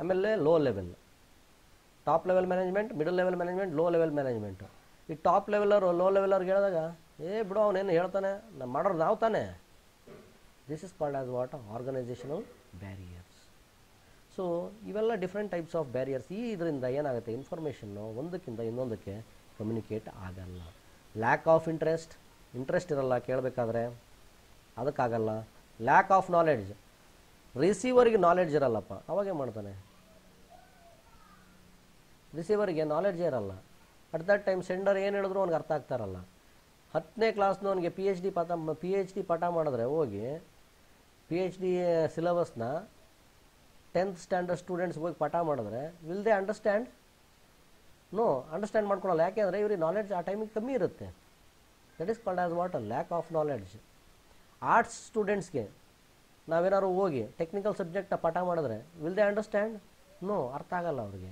ಆಮೇಲೆ low level. Top level management, middle level management, low level management. ಈ top ಲೆವೆಲರು low ಲೆವೆಲರ್ಗೆ ಹೇಳಿದಾಗ ಬಿಡು ಅವನೇನು ಹೇಳ್ತಾನೆ, ನಾವು ಮಾಡೋರು ನಾವು ತಾನೆ. This is called as what? Organisational barriers. So ಇವೆಲ್ಲ ಡಿಫ್ರೆಂಟ್ ಟೈಪ್ಸ್ ಆಫ್ ಬ್ಯಾರಿಯರ್ಸ್. ಇದರಿಂದ ಏನಾಗುತ್ತೆ? ಇನ್ಫಾರ್ಮೇಷನ್ನು ಒಂದಕ್ಕಿಂತ ಇನ್ನೊಂದಕ್ಕೆ ಕಮ್ಯುನಿಕೇಟ್ ಆಗಲ್ಲ. ಲ್ಯಾಕ್ ಆಫ್ ಇಂಟ್ರೆಸ್ಟ್ ಇರಲ್ಲ ಕೇಳಬೇಕಾದ್ರೆ, ಅದಕ್ಕಾಗಲ್ಲ. Lack of knowledge. ರಿಸೀವರ್ಗೆ ನಾಲೆಡ್ಜ್ ಇರಲ್ಲಪ್ಪ, ಅವಾಗೇ ಮಾಡ್ತಾನೆ. ರಿಸೀವರ್ಗೆ ನಾಲೆಡ್ಜೇ ಇರಲ್ಲ. ಅಟ್ ದಟ್ ಟೈಮ್ ಸೆಂಡರ್ ಏನು ಹೇಳಿದ್ರು ಅವ್ನಿಗೆ ಅರ್ಥ ಆಗ್ತಾರಲ್ಲ. 10ನೇ ಕ್ಲಾಸ್ನವನಿಗೆ ಪಿ ಎಚ್ ಡಿ ಪಾಠ ಮಾಡಿದ್ರೆ ಹೋಗಿ ಪಿ ಎಚ್ ಡಿ ಸಿಲೆಬಸ್ನ 10th ಸ್ಟ್ಯಾಂಡರ್ಡ್ ಸ್ಟೂಡೆಂಟ್ಸ್ಗೆ ಹೋಗಿ ಪಾಠ ಮಾಡಿದ್ರೆ will they understand? No, understand ಮಾಡ್ಕೊಳಲ್ಲ. ಯಾಕೆಂದರೆ ಇವ್ರಿಗೆ ನಾಲೆಡ್ಜ್ ಆ ಟೈಮಿಗೆ ಕಮ್ಮಿ ಇರುತ್ತೆ. That is called as what? A lack of knowledge. Arts ಸ್ಟೂಡೆಂಟ್ಸ್ಗೆ ನಾವೇನಾದ್ರು ಹೋಗಿ ಟೆಕ್ನಿಕಲ್ ಸಬ್ಜೆಕ್ಟ್ನ ಪಾಠ ಮಾಡಿದ್ರೆ ವಿಲ್ ದೇ ಅಂಡರ್ಸ್ಟ್ಯಾಂಡ್? ನೋ, ಅರ್ಥ ಆಗಲ್ಲ ಅವ್ರಿಗೆ.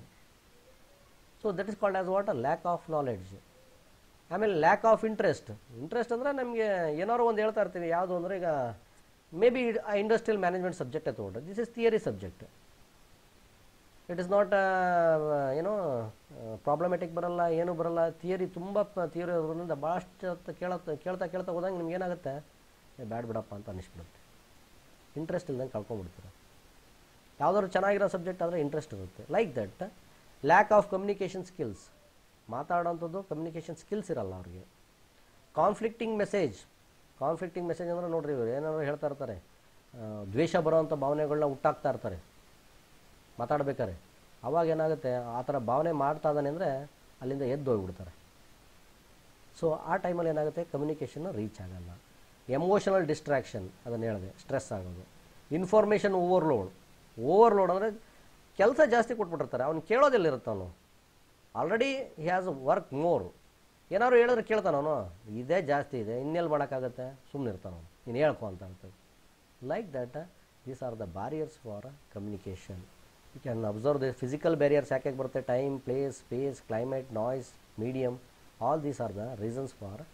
So that is called as what? A lack of knowledge. ಆಮೇಲೆ ಲ್ಯಾಕ್ ಆಫ್ ಇಂಟ್ರೆಸ್ಟ್. ಇಂಟ್ರೆಸ್ಟ್ ಅಂದರೆ ನಮಗೆ ಏನಾದ್ರು ಒಂದು ಹೇಳ್ತಾ ಇರ್ತೀವಿ. ಯಾವುದು ಅಂದರೆ ಈಗ ಮೇ ಬಿ ಇಂಡಸ್ಟ್ರಿಯಲ್ ಮ್ಯಾನೇಜ್ಮೆಂಟ್ ಸಬ್ಜೆಕ್ಟೇ ತೊಗೊಂಡ್ರೆ this is theory subject. It is not ಏನೋ ಪ್ರಾಬ್ಲಮೆಟಿಕ್ ಬರಲ್ಲ, ಏನೂ ಬರಲ್ಲ. ಥಿಯರಿ ತುಂಬ ಥಿಯರಿ ಇರೋದ್ರಿಂದ ಭಾಳಷ್ಟು ಕೇಳ್ತಾ ಹೋದಂಗೆ ನಿಮ್ಗೆ ಏನಾಗುತ್ತೆ, ಬ್ಯಾಡ್ ಬಿಡಪ್ಪ ಅಂತ ಅನ್ನಿಸ್ಬಿಡುತ್ತೆ. ಇಂಟ್ರೆಸ್ಟ್ ಇಲ್ದಂಗೆ ಕಳ್ಕೊಂಡ್ಬಿಡ್ತೀರ. ಯಾವುದಾದ್ರು ಚೆನ್ನಾಗಿರೋ ಸಬ್ಜೆಕ್ಟ್ ಆದರೆ ಇಂಟ್ರೆಸ್ಟ್ ಇರುತ್ತೆ. Like that lack of communication skills. ಮಾತಾಡೋಂಥದ್ದು ಕಮ್ಯುನಿಕೇಷನ್ ಸ್ಕಿಲ್ಸ್ ಇರಲ್ಲ ಅವ್ರಿಗೆ. ಕಾನ್ಫ್ಲಿಕ್ಟಿಂಗ್ ಮೆಸೇಜ್ ಅಂದರೆ ನೋಡ್ರಿ, ಇವರು ಏನಾದ್ರು ಹೇಳ್ತಾ ಇರ್ತಾರೆ, ದ್ವೇಷ ಬರೋವಂಥ ಭಾವನೆಗಳನ್ನ ಹುಟ್ಟಾಕ್ತಾ ಇರ್ತಾರೆ ಮಾತಾಡ್ಬೇಕಾರೆ. ಅವಾಗ ಏನಾಗುತ್ತೆ, ಆ ಥರ ಭಾವನೆ ಮಾಡ್ತಾ ಇದ್ದಾನೆ ಅಂದರೆ ಅಲ್ಲಿಂದ ಎದ್ದು ಹೋಗ್ಬಿಡ್ತಾರೆ. ಸೊ ಆ ಟೈಮಲ್ಲಿ ಏನಾಗುತ್ತೆ, ಕಮ್ಯುನಿಕೇಷನ್ ರೀಚ್ ಆಗಲ್ಲ. ಎಮೋಷನಲ್ ಡಿಸ್ಟ್ರಾಕ್ಷನ್, ಅದನ್ನು ಹೇಳಿದೆ, ಸ್ಟ್ರೆಸ್ ಆಗೋದು. ಇನ್ಫಾರ್ಮೇಷನ್ ಓವರ್ಲೋಡ್ ಅಂದರೆ ಕೆಲಸ ಜಾಸ್ತಿ ಕೊಟ್ಬಿಟ್ಟಿರ್ತಾರೆ, ಅವ್ನು ಕೇಳೋದೆಲ್ಲಿರುತ್ತೆ. ಅವನು already he has work more. ಏನಾದ್ರು ಹೇಳಿದ್ರೆ ಕೇಳ್ತಾನವನು, ಇದೇ ಜಾಸ್ತಿ ಇದೆ, ಇನ್ನೆಲ್ಲಿ ಮಾಡೋಕ್ಕಾಗತ್ತೆ, ಸುಮ್ಮನೆ ಇರ್ತಾನವನು, ನೀನು ಹೇಳ್ಕೊ ಅಂತ ಹೇಳ್ತೇವೆ. Like that these are the barriers for communication. You can observe the physical barriers ಯಾಕೆ ಬರುತ್ತೆ. Time, place, space, climate, noise, medium, all these are the reasons for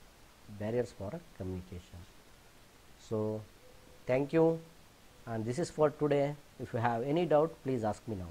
barriers for communication. So thank you, and this is for today. If you have any doubt, please ask me now.